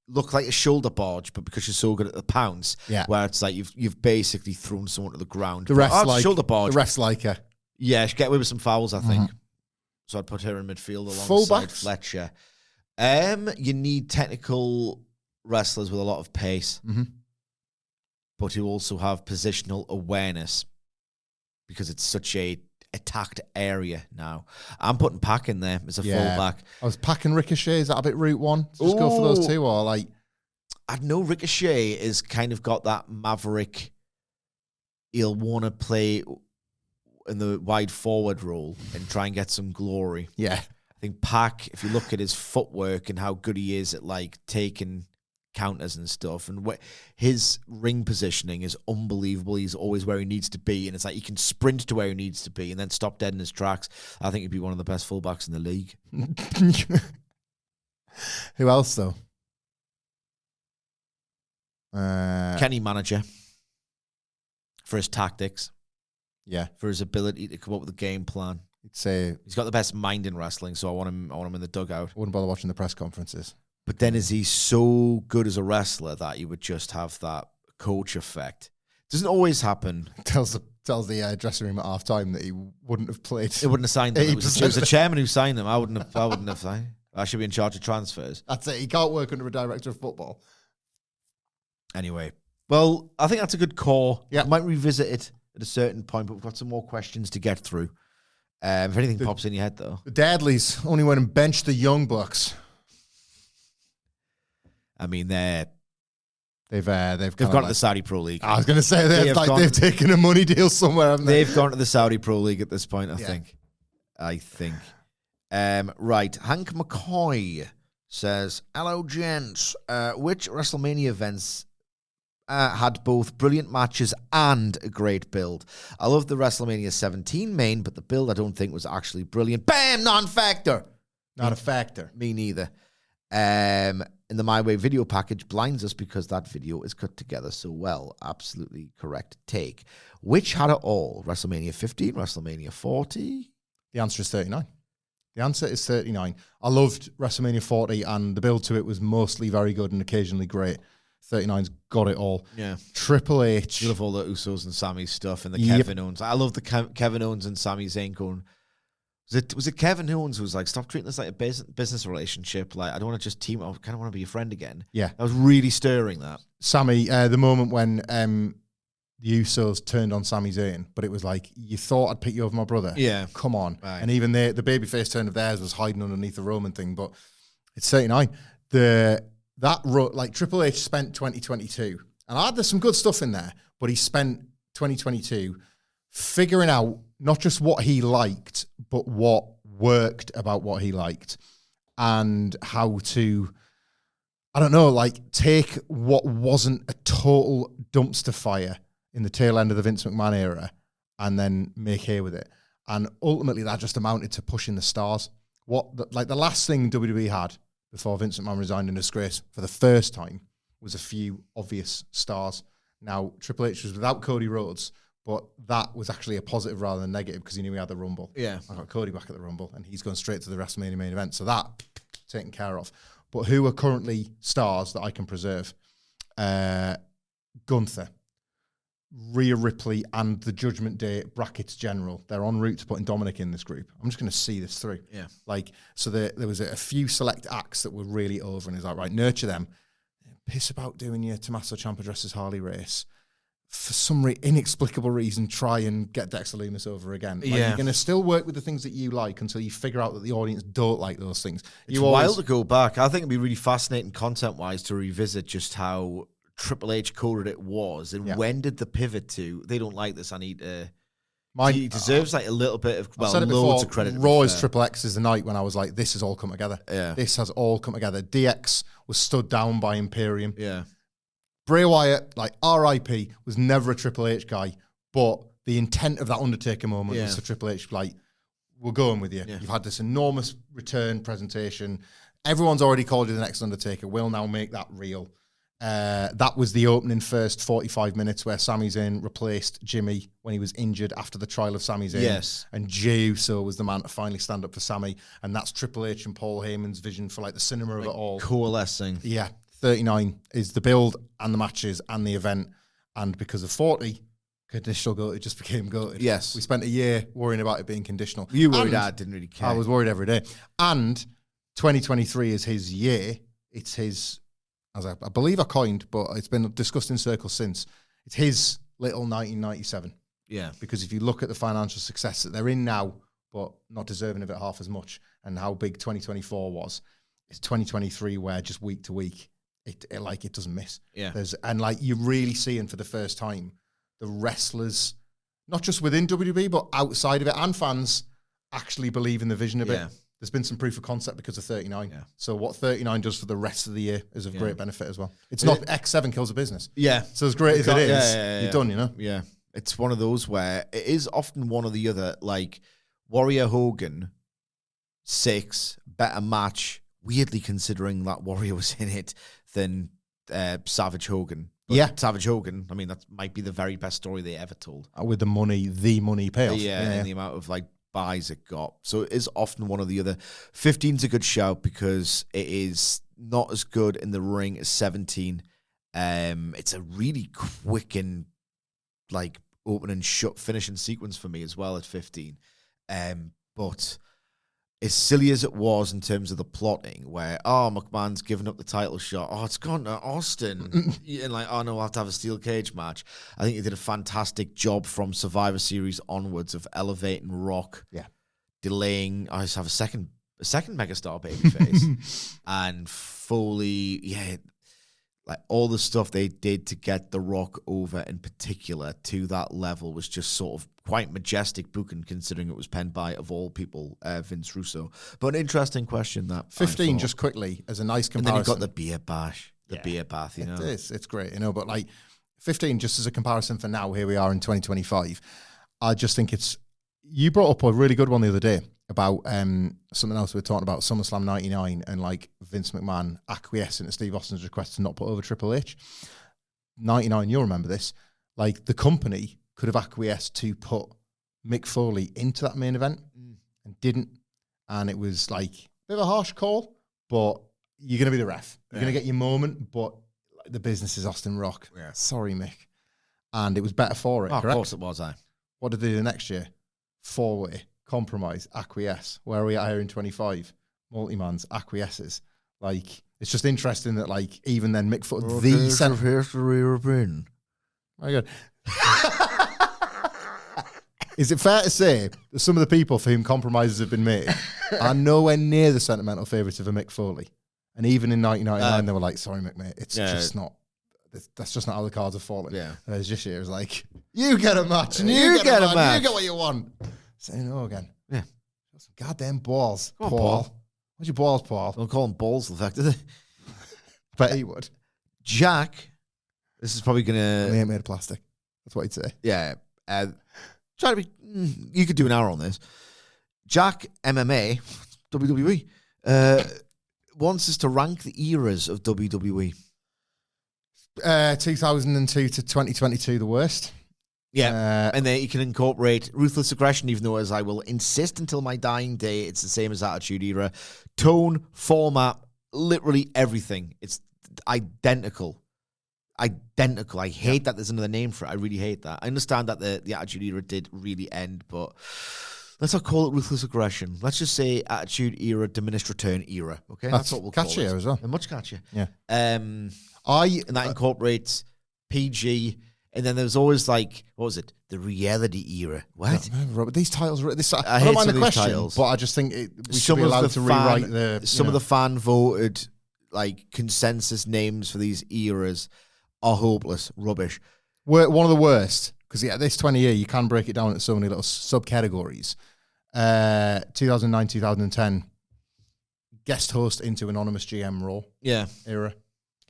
look like a shoulder barge, but because she's so good at the pounce, where it's like you've basically thrown someone to the ground. The refs shoulder barge. The refs like her. Yeah, she get away with some fouls, I think. So I'd put her in midfield alongside Fletcher. You need technical wrestlers with a lot of pace. but who also have positional awareness because it's such a attacked area now. I'm putting Pac in there as a fullback. I was Pac and Ricochet. Is that a bit route one? Just go for those two, or like? I know Ricochet is kind of got that maverick. He'll want to play in the wide forward role and try and get some glory. Yeah. I think Pac, if you look at his footwork and how good he is at like taking counters and stuff, and his ring positioning is unbelievable. He's always where he needs to be, and it's like he can sprint to where he needs to be and then stop dead in his tracks. I think he'd be one of the best fullbacks in the league. Who else though? Kenny Manager for his tactics. Yeah, for his ability to come up with a game plan. I'd say he's got the best mind in wrestling, so I want him in the dugout. I wouldn't bother watching the press conferences. But then is he so good as a wrestler that he would just have that coach effect? Doesn't always happen. Tells the dressing room at half time that he wouldn't have played. It wouldn't have signed him. It was the chairman who signed him. I wouldn't have signed him. I should be in charge of transfers. That's it. He can't work under a director of football. Anyway, well, I think that's a good call. Yeah, I might revisit it at a certain point, but we've got some more questions to get through. If anything pops in your head, though. The Dudleys only went and benched the Young Bucks. I mean, they've gone to the Saudi Pro League. I was going to say they've taken a money deal somewhere, haven't they? They've gone to the Saudi Pro League at this point, I think. Right. Hank McCoy says, hello, gents. Which WrestleMania events had both brilliant matches and a great build? I love the WrestleMania 17 main, but the build I don't think was actually brilliant. Bam! Non-factor! Not a factor. Me neither. In the My Way video package blinds us because that video is cut together so well. Absolutely correct take. Which had it all? WrestleMania 15, WrestleMania 40? The answer is 39. The answer is 39. I loved WrestleMania 40, and the build to it was mostly very good and occasionally great. 39's got it all. Yeah. Triple H. I love all the Usos and Sammy's stuff and the Kevin Owens. I love the Kevin Owens and Sami Zayn going. Was it Kevin Owens who was like, stop treating this like a business relationship? Like, I don't want to just team up. I kind of want to be your friend again. Yeah. That was really stirring, that. Sammy, the moment when the Usos turned on Sami Zayn, but it was like, you thought I'd pick you over my brother? Yeah. Come on. Right. And even the babyface turn of theirs was hiding underneath the Roman thing, but it's 39. Triple H spent 2022, and there's some good stuff in there, but he spent 2022 figuring out not just what he liked, but what worked about what he liked, and how to, I don't know, like take what wasn't a total dumpster fire in the tail end of the Vince McMahon era and then make hay with it. And ultimately that just amounted to pushing the stars. The last thing WWE had before Vince McMahon resigned in disgrace for the first time was a few obvious stars. Now, Triple H was without Cody Rhodes, but that was actually a positive rather than negative because he knew he had the Rumble. Yeah. I got Cody back at the Rumble, and he's going straight to the WrestleMania main event. So that, taken care of. But who are currently stars that I can preserve? Gunther, Rhea Ripley, and the Judgment Day brackets general. They're en route to putting Dominic in this group. I'm just going to see this through. Yeah. So there was a few select acts that were really over, and he's like, right, nurture them. Piss about doing your Tommaso Ciampa dresses Harley race. For some inexplicable reason, try and get Dexter Lumis over again. You're going to still work with the things that you like until you figure out that the audience don't like those things. It's wild to go back. I think it'd be really fascinating content-wise to revisit just how Triple H coded it was, and when did the pivot to, they don't like this, I need to... He deserves like a little bit of, loads of credit. Raw is Triple X is the night when I was like, this has all come together. Yeah. This has all come together. DX was stood down by Imperium. Yeah. Bray Wyatt, like RIP, was never a Triple H guy, but the intent of that Undertaker moment was for Triple H, like, we're going with you. Yeah. You've had this enormous return presentation. Everyone's already called you the next Undertaker. We'll now make that real. That was the opening first 45 minutes where Sami Zayn replaced Jimmy when he was injured after the trial of Sami Zayn. Yes. And Jey Uso was the man to finally stand up for Sami. And that's Triple H and Paul Heyman's vision for like the cinema of it all. Coalescing. Yeah. 39 is the build and the matches and the event. And because of 40, conditional goated just became goated. Yes. We spent a year worrying about it being conditional. You worried, I didn't really care. I was worried every day. And 2023 is his year. It's his, as I believe I coined, but it's been discussed in circles since. It's his little 1997. Yeah. Because if you look at the financial success that they're in now, but not deserving of it half as much, and how big 2024 was, it's 2023 where just week to week, it doesn't miss. Yeah. And like you're really seeing for the first time the wrestlers, not just within WWE, but outside of it, and fans actually believe in the vision of it. There's been some proof of concept because of 39. Yeah. So what 39 does for the rest of the year is of great benefit as well. It's not X7 kills a business. Yeah. So as great as it is, you're done, you know? Yeah. It's one of those where it is often one or the other, like Warrior Hogan, 6, better match, weirdly considering that Warrior was in it, than Savage Hogan. But Savage Hogan, I mean, that might be the very best story they ever told. With the money payoff. And the amount of like buys it got. So it is often one or the other. 15's a good shout because it is not as good in the ring as 17. It's a really quick and like open and shut finishing sequence for me as well at 15. But as silly as it was in terms of the plotting, where, McMahon's given up the title shot, it's gone to Austin, and like, no, we'll have to have a steel cage match. I think he did a fantastic job from Survivor Series onwards of elevating Rock, delaying, just have a second megastar babyface, and Foley, like all the stuff they did to get The Rock over in particular to that level was just sort of quite majestic booking, considering it was penned by, of all people, Vince Russo. But an interesting question that 15, just quickly, as a nice comparison. And then you've got the beer bash, beer bath, you know. It is, it's great, you know, but like 15, just as a comparison for now, here we are in 2025. I just think you brought up a really good one the other day about something else we were talking about, SummerSlam 99, and like Vince McMahon acquiescing to Steve Austin's request to not put over Triple H. 99, you'll remember this, like the company could have acquiesced to put Mick Foley into that main event and didn't. And it was like a bit of a harsh call, but you're going to be the ref. You're going to get your moment, but the business is Austin Rock. Yeah. Sorry, Mick. And it was better for it, correct? Of course it was, What did they do next year? 4-way, compromise, acquiesce. Where are we at here in 25? Multi-man's acquiesces. Like, it's just interesting that, like, even then Mick Foley, My God. Is it fair to say that some of the people for whom compromises have been made are nowhere near the sentimental favourites of a Mick Foley? And even in 1999, they were like, sorry, Mick, mate, it's just not, that's just not how the cards are falling. Yeah. And it's just here, it's like, you get a match, and you get a match. You get what you want. Say no again. Yeah. Some goddamn balls, Go on, Paul. What's your balls, Paul? Don't call them balls, the fact, do they? But he would. Jack, this is probably going to... He ain't made of plastic. That's what he'd say. Yeah. Try to be... you could do an hour on this. Jack, MMA, WWE, wants us to rank the eras of WWE. 2002 to 2022, the worst. Yeah, and then you can incorporate Ruthless Aggression, even though, as I will insist until my dying day, it's the same as Attitude Era. Tone, format, literally everything. It's identical. I hate that there's another name for it. I really hate that. I understand that the Attitude Era did really end, but let's not call it Ruthless Aggression. Let's just say Attitude Era, Diminished Return Era. Okay, that's what we'll call it. Catchier as well. And much catchier. Yeah. And that incorporates PG. And then there's always like, what was it? The Reality Era. What? No, these titles, I don't mind the these question, titles. But I just think we should be allowed to rewrite the... Some of the fan voted like consensus names for these eras are hopeless, rubbish. One of the worst, because this 20 year, you can break it down into so many little subcategories. 2009, 2010, guest host into anonymous GM role. Yeah. Era.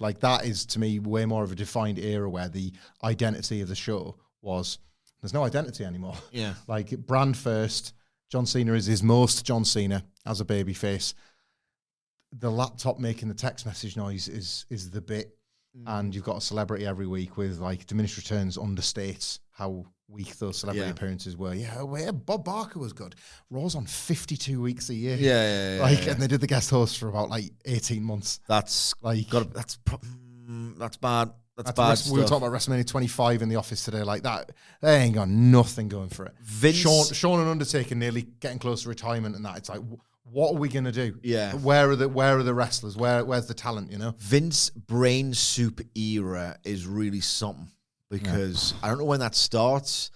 Like, that is, to me, way more of a defined era where the identity of the show was, there's no identity anymore. Yeah. Like, brand first, John Cena is his most John Cena as a babyface. The laptop making the text message noise is the bit. And you've got a celebrity every week with, like, diminished returns understates how weak those celebrity appearances were. Yeah, Bob Barker was good. Raw's on 52 weeks a year. Yeah. And they did the guest host for about, like, 18 months. That's like... that's bad. That's bad stuff. We were talking about WrestleMania 25 in the office today. Like, that, they ain't got nothing going for it. Shawn and Undertaker nearly getting close to retirement and that. It's like... What are we going to do? Yeah. Where are the wrestlers? Where's the talent, you know? Vince Brain Soup era is really something because I don't know when that starts.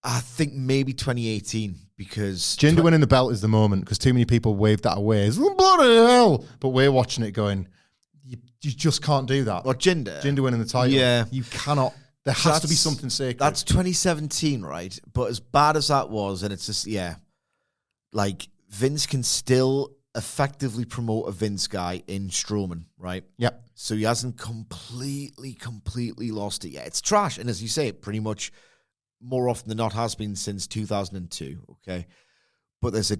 I think maybe 2018 because Jinder winning the belt is the moment because too many people waved that away. It's bloody hell. But we're watching it going, you just can't do that. What, Jinder? Jinder winning the title. Yeah. You cannot. There has to be something sacred. That's 2017, right? But as bad as that was, and it's just, like Vince can still effectively promote a Vince guy in Strowman, right? Yep. So he hasn't completely lost it yet. It's trash. And as you say, pretty much more often than not has been since 2002, okay? But there's a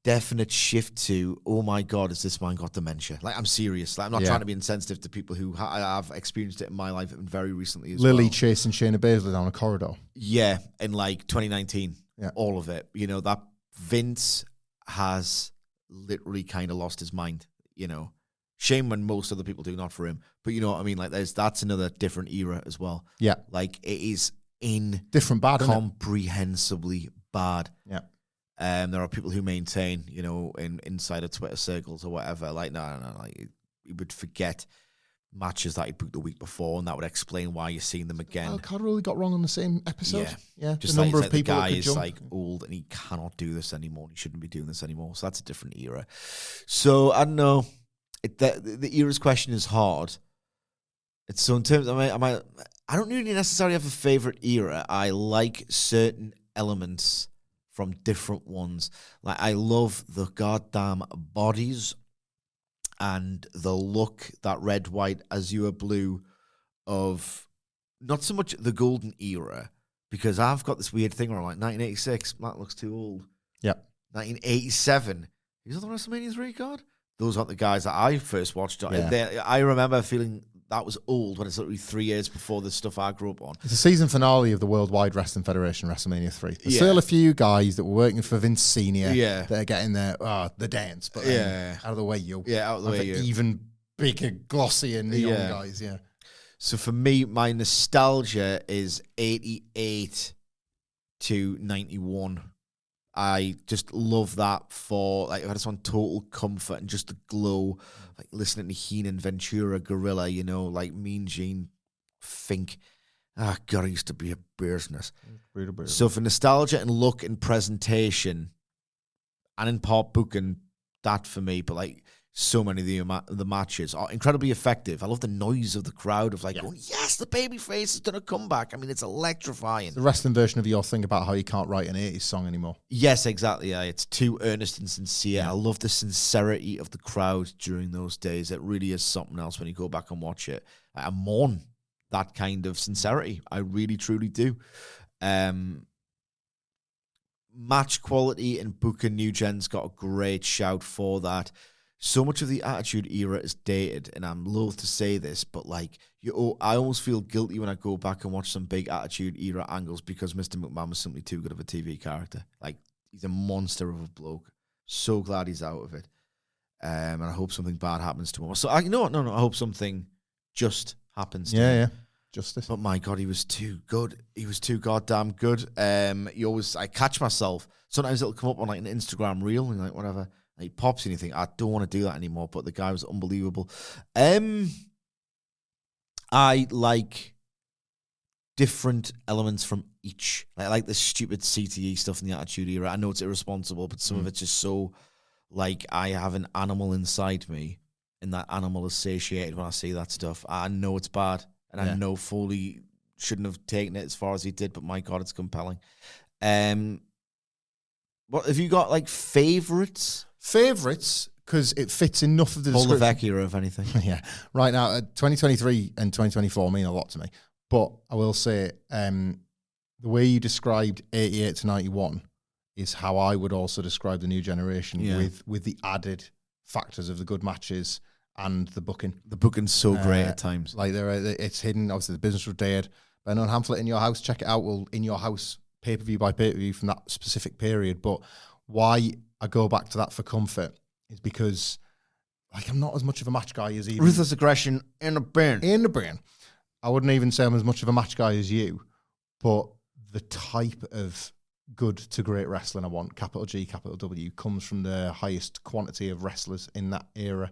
definite shift to, oh my God, has this man got dementia? Like, I'm serious. Like, I'm not trying to be insensitive to people who have experienced it in my life and very recently as well. Lily chasing Shayna Baszler down a corridor. Yeah, in like 2019. Yeah. All of it. You know, that Vince has literally kind of lost his mind, you know. Shame when most other people do, not for him. But you know what I mean? Like, that's another different era as well. Yeah. Like, it is different bad, incomprehensibly bad. Yeah. There are people who maintain, you know, in insider Twitter circles or whatever, like, no, like, he would forget matches that he booked the week before, and that would explain why you're seeing them again. Well, Carter got wrong on the same episode. Yeah. Just the number of people. The guy is like old and he cannot do this anymore. He shouldn't be doing this anymore. So that's a different era. So I don't know. The era's question is hard. It's so in terms. I don't really necessarily have a favorite era. I like certain elements from different ones. Like, I love the goddamn bodies and the look, that red, white, azure, blue of not so much the golden era, because I've got this weird thing where I'm like, 1986, that looks too old. Yep. 1987, is that the WrestleMania 3 card? Those aren't the guys that I first watched. Yeah. I remember feeling that was old when it's literally 3 years before the stuff I grew up on. It's the season finale of the Worldwide Wrestling Federation, WrestleMania 3. There's still a few guys that were working for Vince Senior that are getting the dance, but out of the way, yo. Yeah, out of the way, yo. Even bigger, glossier neon guys, yeah. So for me, my nostalgia is 88 to 91. I just love that for, like, I just want total comfort and just the glow, like listening to Heenan, Ventura, Gorilla, you know, like Mean Gene, Fink. Ah, God, I used to be a business. So for nostalgia and look and presentation, and in part booking, that for me, but like so many of the matches are incredibly effective. I love the noise of the crowd of like, going, yes, the babyface has done a comeback. I mean, it's electrifying. The wrestling version of your thing about how you can't write an 80s song anymore. Yes, exactly. Yeah. It's too earnest and sincere. Yeah. I love the sincerity of the crowd during those days. It really is something else when you go back and watch it. I mourn that kind of sincerity. I really, truly do. Match quality and booking, New Gen's got a great shout for that. So much of the Attitude Era is dated, and I'm loath to say this, but like, I almost feel guilty when I go back and watch some big Attitude Era angles because Mr. McMahon was simply too good of a TV character. Like, he's a monster of a bloke. So glad he's out of it. And I hope something bad happens to him. So, I hope something just happens to him. Yeah. Justice. But my God, he was too good. He was too goddamn good. I catch myself. Sometimes it'll come up on like an Instagram reel and like whatever. He pops and you think, I don't want to do that anymore, but the guy was unbelievable. I like different elements from each. I like the stupid CTE stuff in the Attitude Era. I know it's irresponsible, but some of it's just so, like, I have an animal inside me, and that animal is satiated when I see that stuff. I know it's bad, and I know Foley shouldn't have taken it as far as he did, but my God, it's compelling. What have you got, like, favorites? Favorites, because it fits enough of the description. Levesque era, if anything. Yeah. Right now, 2023 and 2024 mean a lot to me. But I will say, the way you described 88 to 91 is how I would also describe the new generation with the added factors of the good matches and the booking. The booking's so great at times. Like, it's hidden. Obviously, the business was dead. Ben and Hamflett in your house. Check it out. Well, in your house, pay-per-view by pay-per-view from that specific period. But why I go back to that for comfort is because, like, I'm not as much of a match guy as even... Ruthless aggression in the bin. In the bin. I wouldn't even say I'm as much of a match guy as you, but the type of good to great wrestling I want, capital G, capital W, comes from the highest quantity of wrestlers in that era.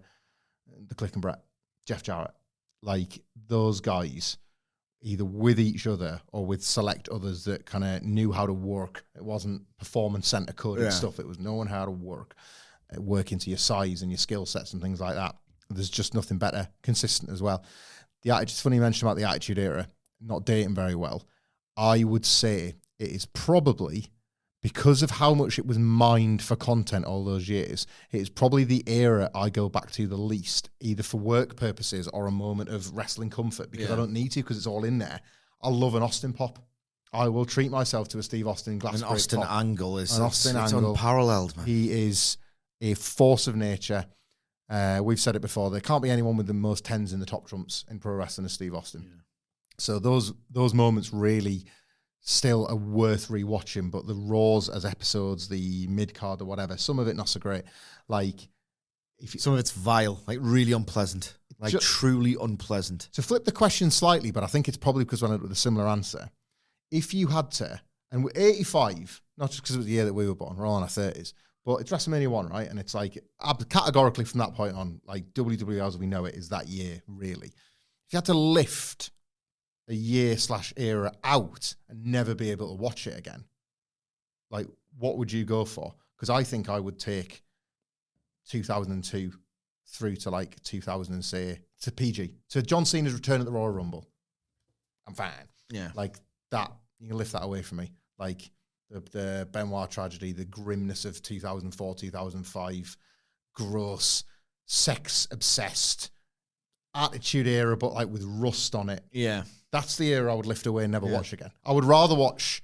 The Click and Brett, Jeff Jarrett. Like, those guys either with each other or with select others that kind of knew how to work. It wasn't performance center coded stuff. It was knowing how to work into your size and your skill sets and things like that. There's just nothing better, consistent as well. It's funny you mentioned about the Attitude Era not dating very well. I would say it is probably, because of how much it was mined for content all those years, it is probably the era I go back to the least, either for work purposes or a moment of wrestling comfort, because I don't need to, because it's all in there. I love an Austin pop. I will treat myself to a Steve Austin glass. An Austin pop. angle is it's unparalleled, man. He is a force of nature. We've said it before. There can't be anyone with the most tens in the top trumps in pro wrestling as Steve Austin. Yeah. So those moments really still are worth rewatching, but the Raws as episodes, the mid-card or whatever, some of it not so great. Like, some of it's vile, like really unpleasant, like truly unpleasant. To flip the question slightly, but I think it's probably because when I with a similar answer, if you had to, and we're 85, not just because it was the year that we were born, we're all in our 30s, but it's WrestleMania 1, right? And it's like, categorically from that point on, like WWE as we know it is that year, really. If you had to lift a year/era out and never be able to watch it again, like, what would you go for? Because I think I would take 2002 through to like 2000, say, to PG, to John Cena's return at the Royal Rumble. I'm fine. Yeah. Like that, you can lift that away from me. Like the Benoit tragedy, the grimness of 2004, 2005, gross, sex-obsessed, Attitude Era, but like with rust on it. Yeah. That's the era I would lift away and never watch again. I would rather watch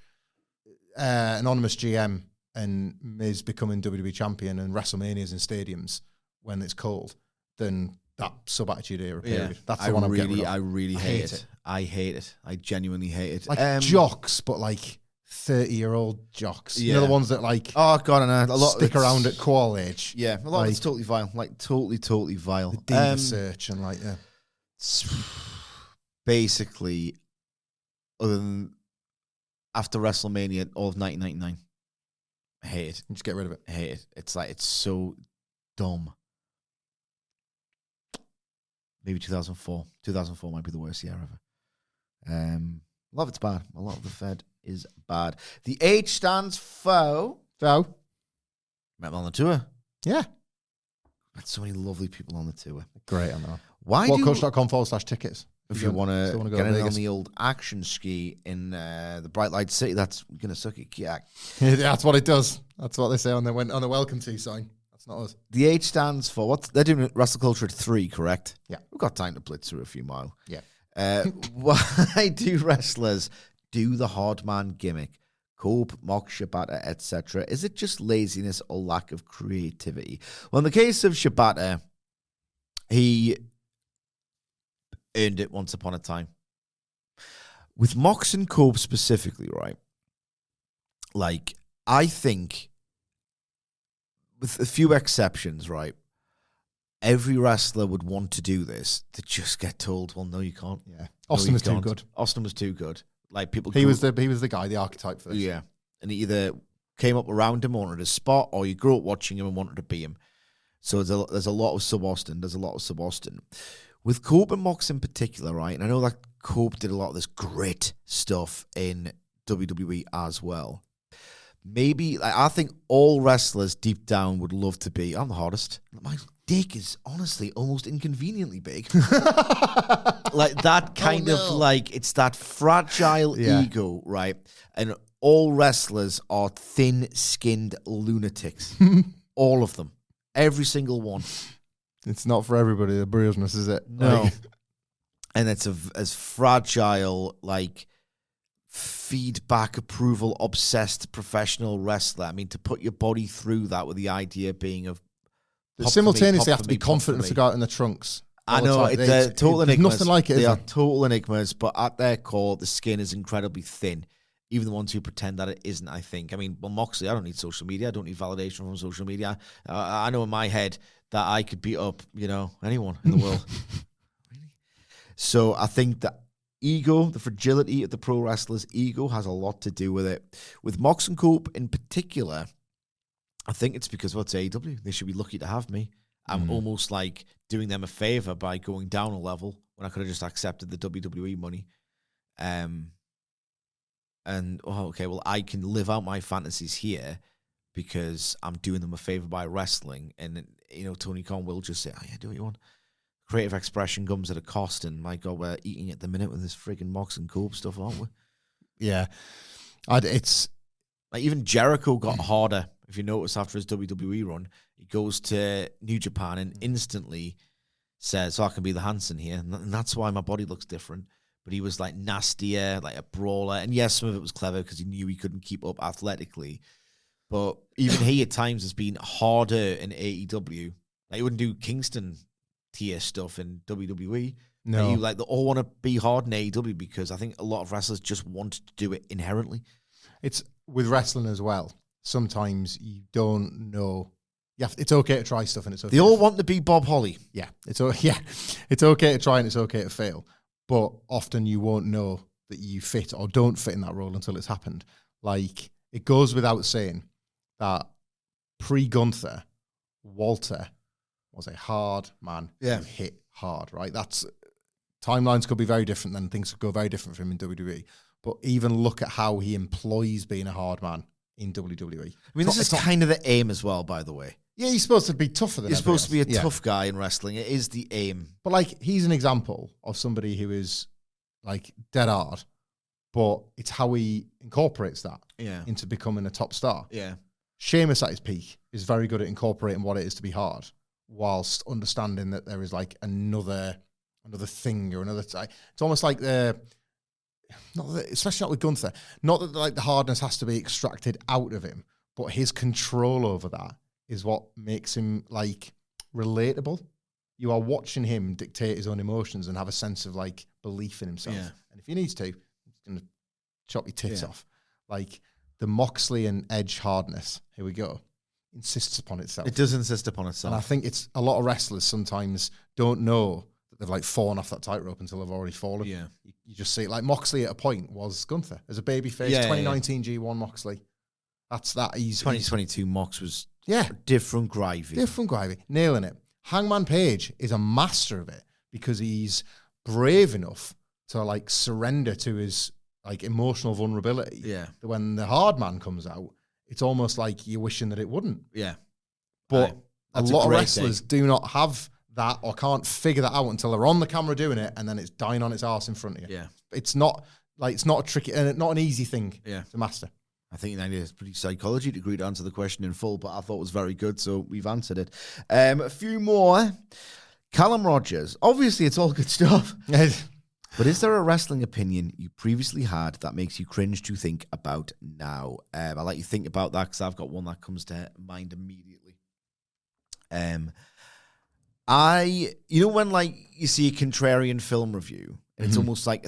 Anonymous GM and Miz becoming WWE champion and WrestleManias in stadiums when it's cold than that sub-Attitude Era period. Yeah. That's the one I'm getting rid of. I really hate it. I hate it. I genuinely hate it. Like jocks, but like 30-year-old jocks. Yeah. You know, the ones that like a lot stick around at Qual Age. Yeah, a lot of it's totally vile. Like totally vile. The Diva Search and like, basically, other than after WrestleMania, all of 1999, I hate it. Just get rid of it. I hate it. It's like, it's so dumb. Maybe 2004. 2004 might be the worst year ever. A lot of it's bad. A lot of the Fed is bad. The H stands for... So? Met them on the tour. Yeah. Met so many lovely people on the tour. Great, I know. Why WhatCulture.com/tickets. If you want to get in on the old action ski in the Bright Light City, that's going to suck it. Yeah. That's what it does. That's what they say on the welcome to sign. That's not us. The H stands for what? They're doing WrestleCulture at 3, correct? Yeah. We've got time to blitz through a few miles. Yeah. Why do wrestlers do the hard man gimmick? Cope, mock, Shibata, etc. Is it just laziness or lack of creativity? Well, in the case of Shibata, he earned it once upon a time. With Mox and Cope specifically, right? Like, I think, with a few exceptions, right? Every wrestler would want to do this to just get told, well, no, you can't. Yeah. Austin was too good. Austin was too good. Like, people... He was the guy, the archetype for this. Yeah. And he either came up around him, wanted a spot, or you grew up watching him and wanted to be him. So there's a lot of sub-Austin. With Cope and Mox in particular, right? And I know that Cope did a lot of this grit stuff in WWE as well. Maybe, I think all wrestlers deep down would love to be, I'm the hardest. My dick is honestly almost inconveniently big. Like that kind of like, it's that fragile ego, right? And all wrestlers are thin-skinned lunatics. All of them. Every single one. It's not for everybody, the bruiseness, is it? No. Like, and it's as fragile, like, feedback, approval, obsessed professional wrestler. I mean, to put your body through that with the idea being of... simultaneously have to be confident to go out in the trunks. I know, they're total enigmas. Nothing like it, They are total enigmas, but at their core, the skin is incredibly thin. Even the ones who pretend that it isn't, I think. I mean, well, Moxley, I don't need social media. I don't need validation from social media. I know in my head that I could beat up, anyone in the world. Really? So I think that ego, the fragility of the pro wrestler's ego has a lot to do with it. With Mox and Cope in particular, I think it's because, it's AEW. They should be lucky to have me. I'm almost like doing them a favor by going down a level when I could have just accepted the WWE money. And okay, well, I can live out my fantasies here because I'm doing them a favor by wrestling. And Tony Khan will just say, "Oh yeah, do what you want." Creative expression comes at a cost, and my God, we're eating at the minute with this friggin' Mox and Cope stuff, aren't we? Yeah, it's like even Jericho got harder. If you notice, after his WWE run, he goes to New Japan and instantly says, I can be the Hanson here. And that's why my body looks different. But he was like nastier, like a brawler. And yes, some of it was clever because he knew he couldn't keep up athletically. But even he at times has been harder in AEW. Like he wouldn't do Kingston tier stuff in WWE. No. They all want to be hard in AEW because I think a lot of wrestlers just want to do it inherently. It's with wrestling as well. Sometimes you don't know. It's okay to try stuff, and it's okay. They all want to be Bob Holly. Yeah, it's okay to try and it's okay to fail. But often you won't know that you fit or don't fit in that role until it's happened. Like it goes without saying that pre-Gunther, Walter was a hard man who hit hard. Right, that's timelines could be very different. Then things could go very different for him in WWE. But even look at how he employs being a hard man in WWE. I mean, this is kind of the aim as well, by the way. Yeah, he's supposed to be tougher than He's supposed to be a else. tough guy in wrestling. It is the aim. But, like, he's an example of somebody who is, like, dead hard, but it's how he incorporates that into becoming a top star. Yeah. Sheamus at his peak is very good at incorporating what it is to be hard, whilst understanding that there is, like, another thing or another... It's almost like especially not with Gunther. Not that like the hardness has to be extracted out of him, but his control over that is what makes him like relatable. You are watching him dictate his own emotions and have a sense of like belief in himself. Yeah. And if he needs to, he's going to chop your tits off. Like the Moxley and Edge hardness, here we go, insists upon itself. It does insist upon itself. And I think it's a lot of wrestlers sometimes don't know that they've like fallen off that tightrope until they've already fallen. Yeah. You just see it. Like Moxley at a point was Gunther as a babyface. 2019 G1 Moxley. That's that. 2022 Mox was different gravy. Different gravy. Nailing it. Hangman Page is a master of it because he's brave enough to like surrender to his like emotional vulnerability. Yeah. That when the hard man comes out, it's almost like you're wishing that it wouldn't. Yeah. But a lot of wrestlers do not have that or can't figure that out until they're on the camera doing it and then it's dying on its arse in front of you. Yeah. It's not a tricky and not an easy thing to master. I think that is pretty psychology degree to answer the question in full, but I thought it was very good, so we've answered it. A few more. Callum Rogers. Obviously, it's all good stuff. But is there a wrestling opinion you previously had that makes you cringe to think about now? I'll let you think about that because I've got one that comes to mind immediately. When like you see a contrarian film review, and it's almost like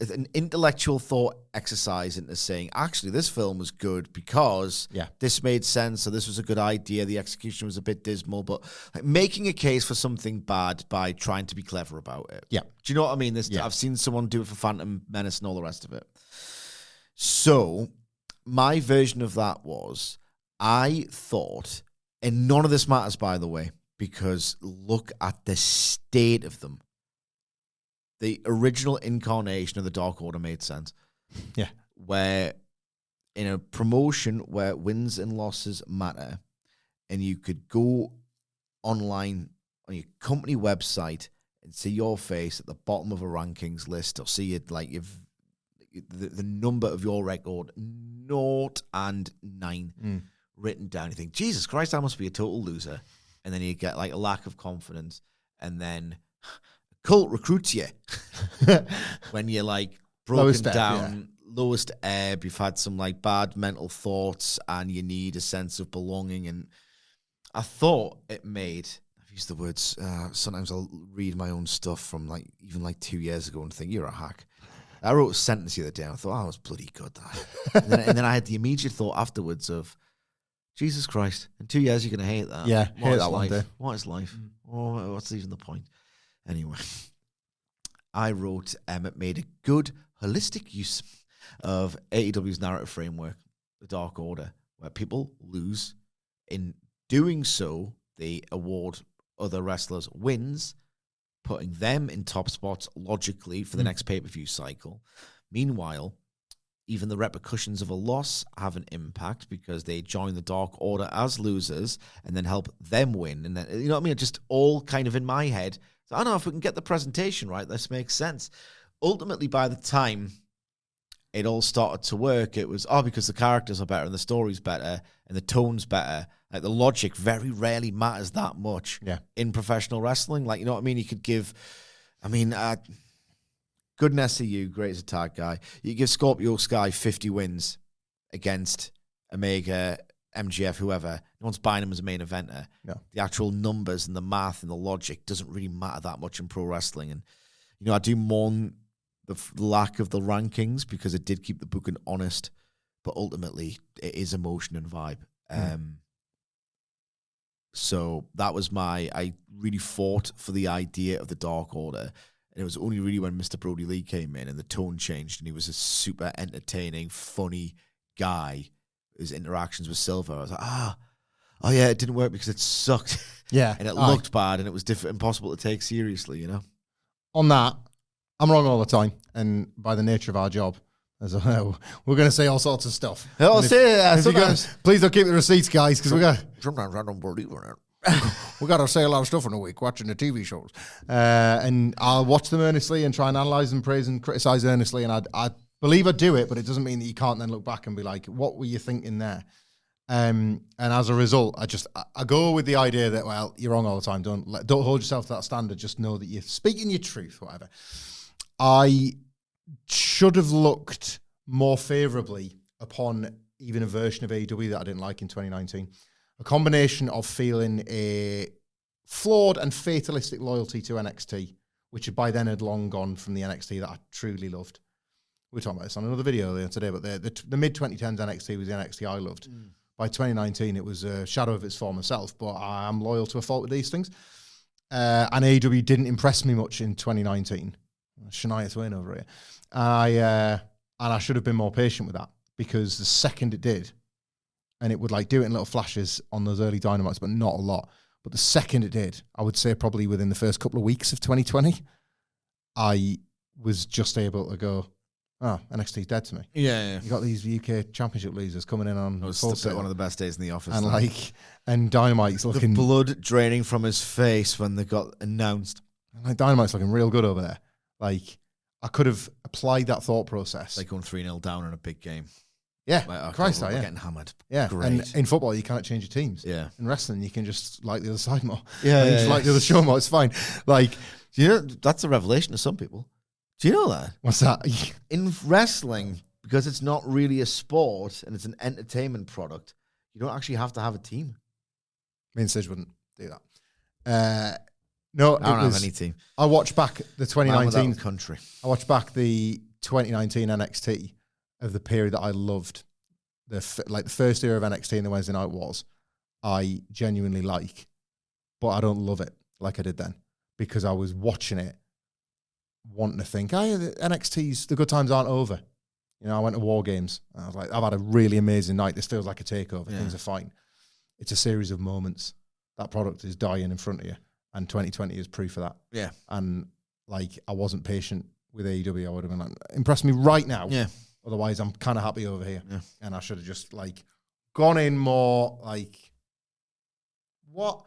an intellectual thought exercise into saying, actually, this film was good because this made sense, so this was a good idea, the execution was a bit dismal, but like making a case for something bad by trying to be clever about it. Yeah. Do you know what I mean? I've seen someone do it for Phantom Menace and all the rest of it. So my version of that was, I thought, and none of this matters, by the way, because look at the state of them. The original incarnation of the Dark Order made sense. Yeah. Where in a promotion where wins and losses matter, and you could go online on your company website and see your face at the bottom of a rankings list, or see it like the number of your record, 0 and 9 written down. You think, Jesus Christ, I must be a total loser. And then you get like a lack of confidence, and then cult recruits you when you're like broken down, lowest ebb, you've had some like bad mental thoughts, and you need a sense of belonging. And I thought it made, I've used the words, sometimes I'll read my own stuff from like even like 2 years ago and think, you're a hack. I wrote a sentence the other day and I thought, oh, I was bloody good that. and then I had the immediate thought afterwards of, Jesus Christ, in 2 years you're going to hate that. Yeah, hate that one day. What is life? Oh, what's even the point? Anyway, I wrote, it made a good, holistic use of AEW's narrative framework, the Dark Order, where people lose. In doing so, they award other wrestlers wins, putting them in top spots logically for the next pay-per-view cycle. Meanwhile, even the repercussions of a loss have an impact because they join the Dark Order as losers and then help them win. And then, you know what I mean? Just all kind of in my head. So I don't know if we can get the presentation right. This makes sense. Ultimately, by the time it all started to work, it was, because the characters are better and the story's better and the tone's better. Like, the logic very rarely matters that much in professional wrestling. Like, you know what I mean? You could give, goodness of you, great as a tag guy. You give Scorpio Sky 50 wins against Omega, MGF, whoever. No one's buying him as a main eventer. No. The actual numbers and the math and the logic doesn't really matter that much in pro wrestling. And, you know, I do mourn the lack of the rankings because it did keep the booking honest. But ultimately, it is emotion and vibe. So that was I really fought for the idea of the Dark Order. And it was only really when Mr. Brody Lee came in and the tone changed and he was a super entertaining, funny guy. His interactions with Silver, I was like, oh yeah, it didn't work because it sucked. Yeah. And it looked bad and it was impossible to take seriously, you know? On that, I'm wrong all the time. And by the nature of our job, we're going to say all sorts of stuff. I'll say that sometimes. Please don't keep the receipts, guys, because sometimes I don't believe in it. we got to say a lot of stuff in a week watching the TV shows. And I'll watch them earnestly and try and analyze and praise and criticize earnestly. And I believe I do it, but it doesn't mean that you can't then look back and be like, what were you thinking there? And as a result, I go with the idea that, well, you're wrong all the time. Don't hold yourself to that standard. Just know that you're speaking your truth, whatever. I should have looked more favorably upon even a version of AEW that I didn't like in 2019. A combination of feeling a flawed and fatalistic loyalty to NXT, which by then had long gone from the NXT that I truly loved. We were talking about this on another video earlier today, but the mid-2010s NXT was the NXT I loved. By 2019, it was a shadow of its former self, but I am loyal to a fault with these things. And AEW didn't impress me much in 2019. Shania Twain over here. And I should have been more patient with that, because the second it did, and it would like do it in little flashes on those early Dynamites, but not a lot. But the second it did, I would say probably within the first couple of weeks of 2020, I was just able to go, NXT's dead to me. Yeah. You got these UK Championship losers coming in on it was full one of the best days in the office. And and Dynamite's looking... The blood draining from his face when they got announced. Like, Dynamite's looking real good over there. Like, I could have applied that thought process. Like going 3-0 down in a big game. Yeah, like, Christ, we're yeah. getting hammered. Yeah, great. And in football, you can't change your teams. Yeah. In wrestling, you can just like the other side more. Yeah, you just like the other show more. It's fine. Like, do you know, that's a revelation to some people. Do you know that? What's that? In wrestling, because it's not really a sport and it's an entertainment product, you don't actually have to have a team. Me and Sidge wouldn't do that. No, I don't have any team. I watched back the 2019 country. I watched back the 2019 NXT of the period that I loved. The first era of NXT and the Wednesday Night Wars, I genuinely like, but I don't love it like I did then, because I was watching it wanting to think, the NXT's, the good times aren't over. You know, I went to War Games and I was like, I've had a really amazing night. This feels like a takeover. Yeah. Things are fine. It's a series of moments. That product is dying in front of you. And 2020 is proof of that. Yeah. And like, I wasn't patient with AEW. I would have been like, impress me right now. Yeah. Otherwise, I'm kind of happy over here. Yeah. And I should have just like gone in more like, what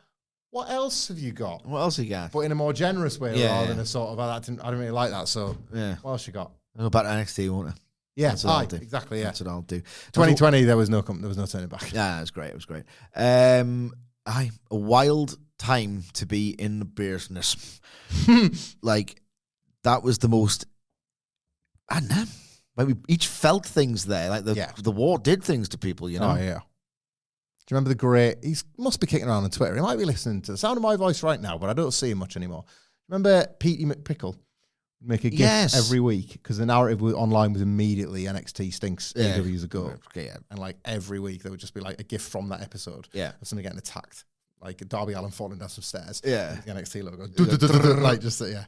else have you got? What else you got? But in a more generous way, rather than a sort of, I didn't really like that. So yeah. What else you got? I'll go back to NXT, won't I? Yeah, that's what I'll do. Exactly. Yeah, that's what I'll do. 2020, there was no turning back. Yeah, it was great. It was great. A wild time to be in the business. Like, that was the most. I don't know. Like, we each felt things there. Like the war did things to people. You know. Oh yeah. Do you remember the great? He must be kicking around on Twitter. He might be listening to the sound of my voice right now, but I don't see him much anymore. Remember Petey McPickle? Make a GIF every week, because the narrative online was immediately NXT stinks, AEW's a go. Yeah. And like every week there would just be like a GIF from that episode of somebody getting attacked. Like Darby Allin falling down some stairs. Yeah. The NXT logo goes, like just, yeah. That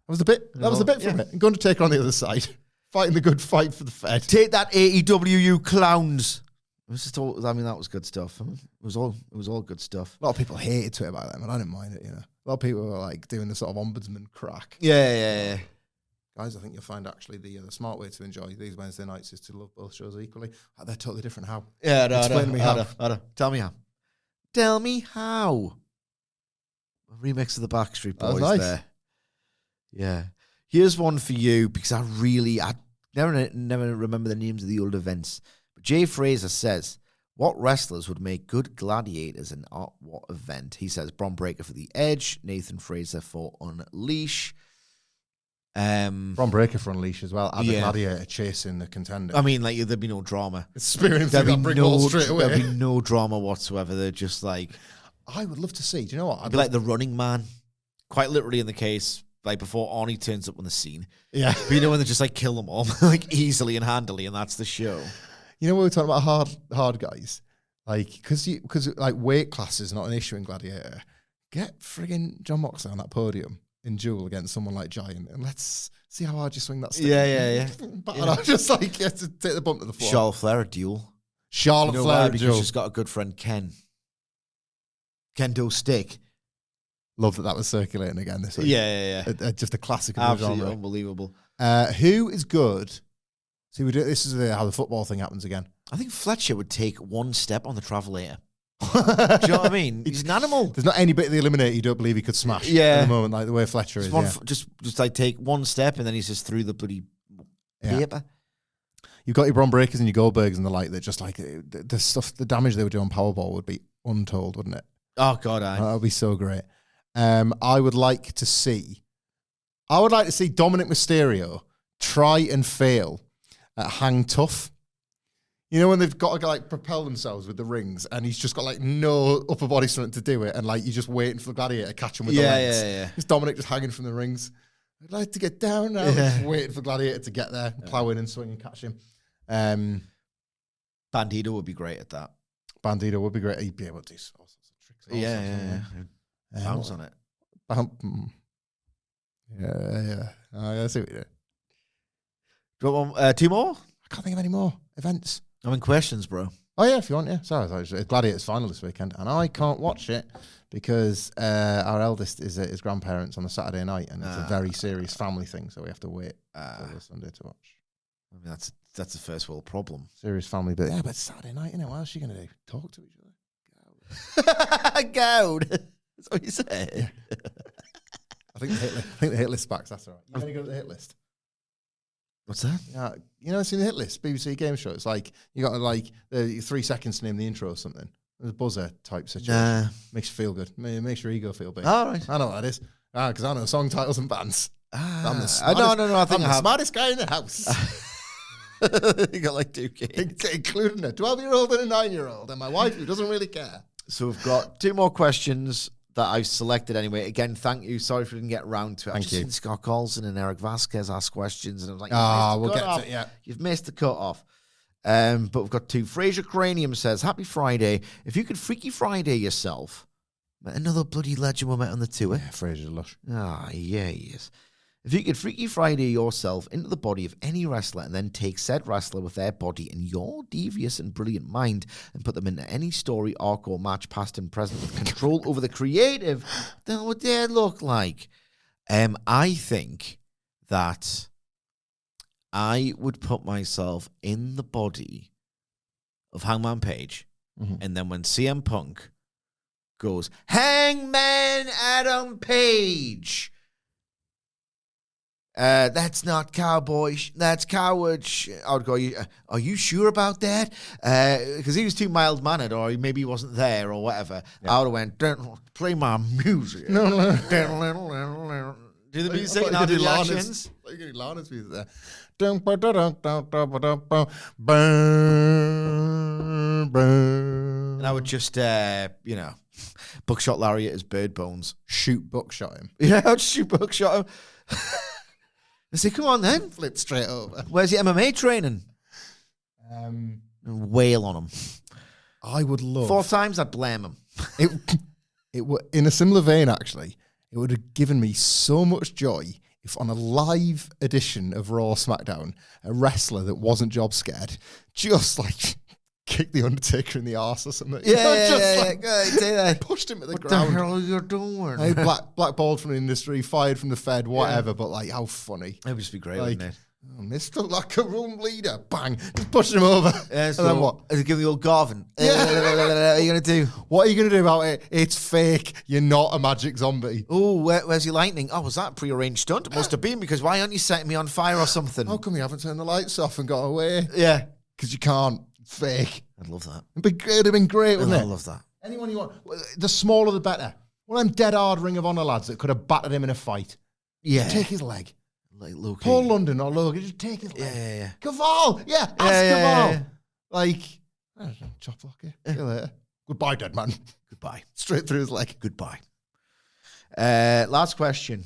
was the bit. That was the bit from it. And going to take her on the other side. Fighting the good fight for the Fed. Take that, AEW, you clowns. It was just all, I mean, that was good stuff. It was all good stuff. A lot of people hated Twitter back then, but I didn't mind it, you know. lot of people are like doing the sort of ombudsman crack. Yeah. Guys, I think you'll find actually the smart way to enjoy these Wednesday nights is to love both shows equally. They're totally different. How? Yeah, Explain to me how. Tell me how. Tell me how. A remix of the Backstreet Boys nice. there. Yeah. Here's one for you because I never remember the names of the old events. But Jay Fraser says, what wrestlers would make good gladiators in what event? He says Bron Breakker for the Edge, Nathan Fraser for Unleash. Bron Breakker for Unleash as well. And the gladiator chasing the contender. I mean, like, there'd be no drama. Spearing him through that brick wall straight away. There'd be no drama whatsoever. They're just like... I would love to see. Do you know what? I'd be like the Running Man. Quite literally in the case, like before Arnie turns up on the scene. Yeah. But you know when they just like kill them all, like easily and handily, and that's the show. You know when we're talking about hard guys? Like, because like weight class is not an issue in Gladiator. Get friggin' John Moxley on that podium in duel against someone like Giant, and let's see how hard you swing that stick. Yeah. But I just like, you have to take the bump to the floor. Charlotte Flair at duel. Charlotte Flair because she's got a good friend, Ken. Kendo Stick. Love that was circulating again this week. Yeah. Just a classic of Absolutely the genre. Unbelievable. Who is good? See, this is how the football thing happens again. I think Fletcher would take one step on the Travelator. Do you know what I mean? He's an animal. There's not any bit of the Eliminator you don't believe he could smash at the moment, like the way Fletcher is. Just like take one step and then he's just through the bloody paper. You've got your Bron Breakers and your Goldbergs and the like that just like the stuff, the damage they would do on Powerball would be untold, wouldn't it? Oh, God, that would be so great. I would like to see Dominic Mysterio try and fail at Hang Tough. You know when they've got to like propel themselves with the rings, and he's just got like no upper body strength to do it, and like you're just waiting for the Gladiator to catch him with the legs. Yeah. It's Dominic just hanging from the rings. I'd like to get down now. Just waiting for Gladiator to get there, plow in and swing and catch him. Bandito would be great at that. Bandito would be great. He'd be able to do all sorts of tricks. Yeah. Bounce on it. Yeah. I see what you do. Do you want two more? I can't think of any more events. I'm in questions, bro. Oh, yeah, if you want, yeah. Sorry, Gladiators final this weekend, and I can't watch it because our eldest is at his grandparents on a Saturday night, and it's a very serious family thing, so we have to wait until Sunday to watch. I mean, that's a first world problem. Serious family, but it's Saturday night, isn't it? What else are you going to do? Talk to each other? Goud. That's what you said. Yeah. I think the hit list backs. That's all right. You're going to go to the hit list. What's that? Yeah, you know, it's in the hit list, BBC game show. It's like you got like 3 seconds to name the intro or something. It's a buzzer type situation. Makes you feel good. Makes your ego feel big. All right. I know what that is. Because I know song titles and bands. I'm the smartest, no. I think I'm the smartest guy in the house. You got like 2 kids, including a 12-year-old and a 9-year-old, and my wife who doesn't really care. So we've got 2 more questions that I've selected anyway. Again, thank you. Sorry if we didn't get around to it. I've just seen Scott Colson and Eric Vasquez ask questions, and I was like, we'll get to it, yeah. You've missed the cut off. But we've got 2. Fraser Cranium says, Happy Friday. If you could Freaky Friday yourself, another bloody legend we met on the tour. Yeah, Fraser's lush. Yeah, he is. If you could Freaky Friday yourself into the body of any wrestler and then take said wrestler with their body in your devious and brilliant mind and put them into any story, arc, or match, past and present, with control over the creative, then what would they look like? I think that I would put myself in the body of Hangman Page, and then when CM Punk goes, Hangman Adam Page, that's not cowboy. That's coward. I would go, are you sure about that? Because he was too mild-mannered, or maybe he wasn't there, or whatever. Yeah. I would have went, play my music. No. Do the music and I'll do the actions. You're getting Lana's music there. And I would just, buckshot Larry at his bird bones. Shoot buckshot him. Yeah, I'd shoot buckshot him. I say, come on then. Flip straight over. Where's your MMA training? And wail on him. I would love... 4 times, I'd blame him. It would, in a similar vein, actually, it would have given me so much joy if on a live edition of Raw SmackDown, a wrestler that wasn't job scared just like kicked the Undertaker in the arse or something. Pushed him to the ground. What the hell are you doing? Hey, blackballed from the industry, fired from the Fed, whatever. But like, how funny! It would just be great, Like, wouldn't it? oh, Mr. Locker Room Leader, bang, just pushed him over. Yeah, so and then what? Give the old Garvin. What are you gonna do? What are you gonna do about it? It's fake. You're not a magic zombie. Oh, where's your lightning? Oh, was that a prearranged stunt? It must have been, because why aren't you setting me on fire or something? How come you haven't turned the lights off and got away? Yeah, Because you can't. It's fake. I'd love that. It'd have been great, wouldn't it? I love that. Anyone you want. The smaller the better. One of them dead hard Ring of Honor lads that could have battered him in a fight. Yeah, Take his leg. like Loki. Paul London or Logan, just take his leg. Yeah. Caval! Yeah, ask Caval. Like, I don't know, chop block it. See you later. Goodbye, dead man. Goodbye. Straight through his leg. Goodbye. Last question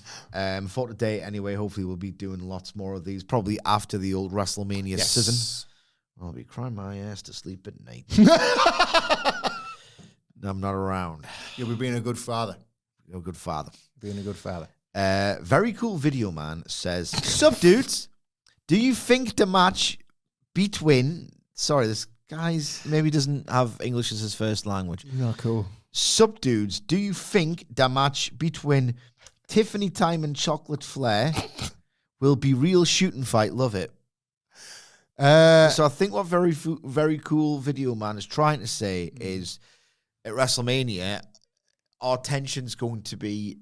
for today anyway. Hopefully we'll be doing lots more of these, probably after the old WrestleMania season. I'll be crying my ass to sleep at night. I'm not around. You'll be being a good father. You're a good father. Being a good father. Very cool video man says, sup dudes, do you think the match between, sorry, this guy's maybe doesn't have English as his first language. No, cool. Sup dudes, do you think the match between Tiffany Chocolate Flair will be real shooting fight? Love it. So I think what very cool video man is trying to say is at WrestleMania, our tension's going to be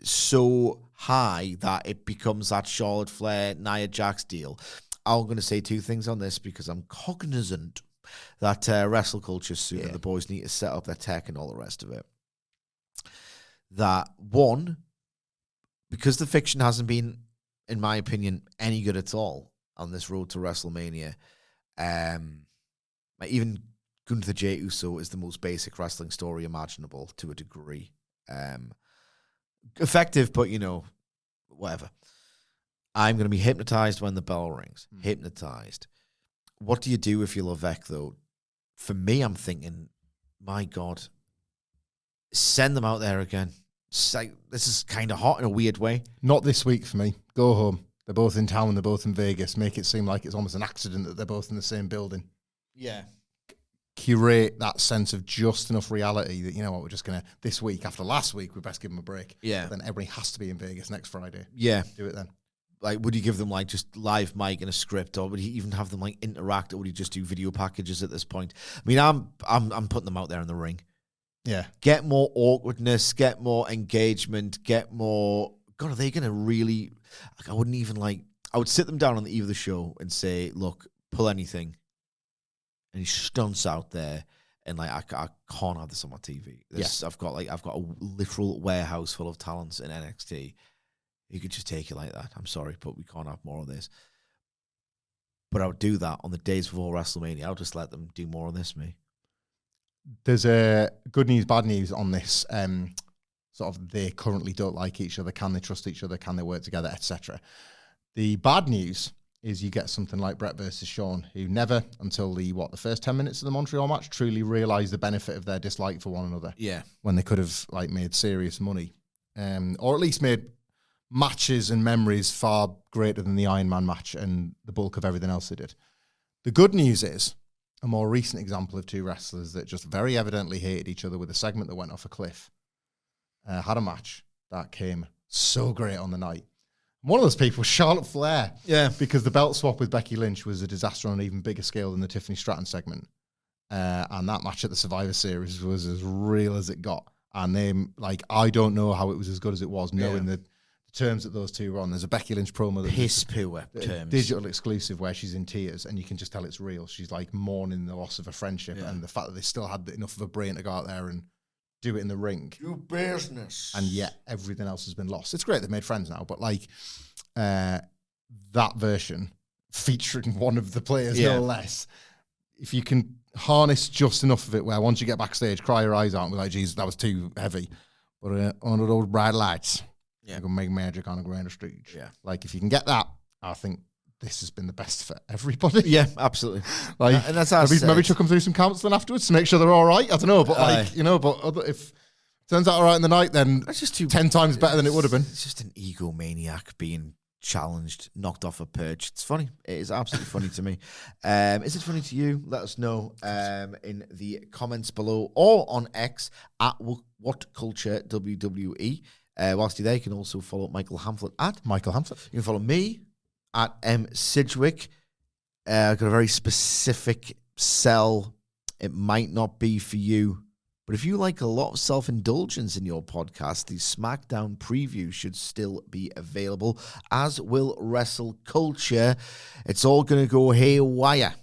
so high that it becomes that Charlotte Flair, Nia Jax deal. I'm going to say two things on this because I'm cognizant that WrestleCulture soon and the boys need to set up their tech and all the rest of it. That one, because the fiction hasn't been, in my opinion, any good at all on this road to WrestleMania. Even Gunther J. Uso is the most basic wrestling story imaginable to a degree. Effective, but, whatever. I'm going to be hypnotized when the bell rings. Hypnotized. What do you do if you're Levesque, though? For me, I'm thinking, my God, send them out there again. This is kind of hot in a weird way. Not this week for me. Go home. They're both in town. They're both in Vegas. Make it seem like it's almost an accident that they're both in the same building. Yeah. Curate that sense of just enough reality that, you know what, we're just going to, this week, after last week, we best give them a break. Yeah. Then everybody has to be in Vegas next Friday. Yeah. Do it then. Like, would you give them, like, just live mic and a script, or would he even have them, like, interact, or would he just do video packages at this point? I mean, I'm putting them out there in the ring. Yeah. Get more awkwardness, get more engagement, get more... God, are they going to really... Like, I wouldn't even, like... I would sit them down on the eve of the show and say, look, pull anything. And he stunts out there, and, like, I can't have this on my TV. I've got a literal warehouse full of talents in NXT. You could just take it like that. I'm sorry, but we can't have more of this. But I would do that on the days before WrestleMania. I'll just let them do more of this, me. There's a good news, bad news on this. Sort of they currently don't like each other. Can they trust each other? Can they work together, etc.? The bad news is you get something like Brett versus Shawn, who never, until the first 10 minutes of the Montreal match, truly realised the benefit of their dislike for one another. Yeah. When they could have, like, made serious money. Or at least made matches and memories far greater than the Iron Man match and the bulk of everything else they did. The good news is a more recent example of two wrestlers that just very evidently hated each other with a segment that went off a cliff. Had a match that came so great on the night. One of those people, Charlotte Flair. Yeah. Because the belt swap with Becky Lynch was a disaster on an even bigger scale than the Tiffany Stratton segment. And that match at the Survivor Series was as real as it got. And they, like, I don't know how it was as good as it was, knowing the terms that those two were on. There's a Becky Lynch promo that piss-poor terms, digital exclusive, where she's in tears, and you can just tell it's real. She's like mourning the loss of a friendship and the fact that they still had enough of a brain to go out there and do it in the ring. Do business. And yet everything else has been lost. It's great they've made friends now, but like that version featuring one of the players, no less. If you can harness just enough of it where once you get backstage, cry your eyes out and be like, geez, that was too heavy. But under those bright lights, you can make magic on a grander stage. Yeah. Like, if you can get that, I think this has been the best for everybody. Yeah, absolutely. Like, and that's how maybe chuck them through some counselling afterwards to make sure they're all right. I don't know, but if it turns out all right in the night, then that's just 10 times better than it would have been. It's just an egomaniac being challenged, knocked off a perch. It's funny. It is absolutely funny to me. Is it funny to you? Let us know in the comments below or on X at WhatCulture WWE. Whilst you're there, you can also follow Michael Hamflett at Michael Hamflett. You can follow me at Sidgwick. I've got a very specific sell. It might not be for you, but if you like a lot of self-indulgence in your podcast, the SmackDown preview should still be available, as will WrestleCulture. It's all going to go haywire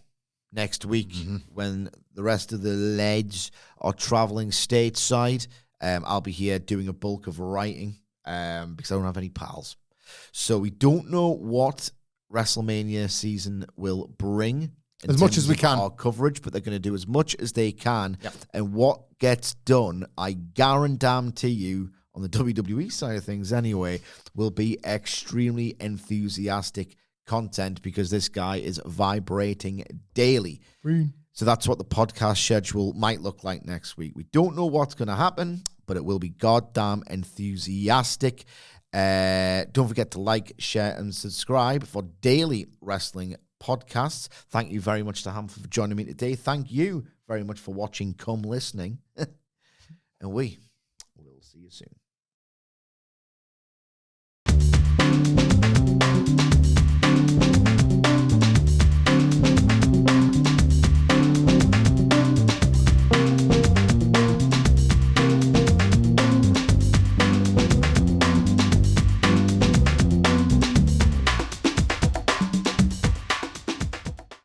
next week when the rest of the lads are traveling stateside. I'll be here doing a bulk of writing because I don't have any pals. So we don't know what WrestleMania season will bring. As much as we can. Our coverage, but they're going to do as much as they can. Yep. And what gets done, I guarantee you, on the WWE side of things anyway, will be extremely enthusiastic content because this guy is vibrating daily. So that's what the podcast schedule might look like next week. We don't know what's going to happen, but it will be goddamn enthusiastic. Don't forget to like, share, and subscribe for daily wrestling podcasts. Thank you very much to Hamflett for joining me today. Thank you very much for watching, listening. And we will see you soon.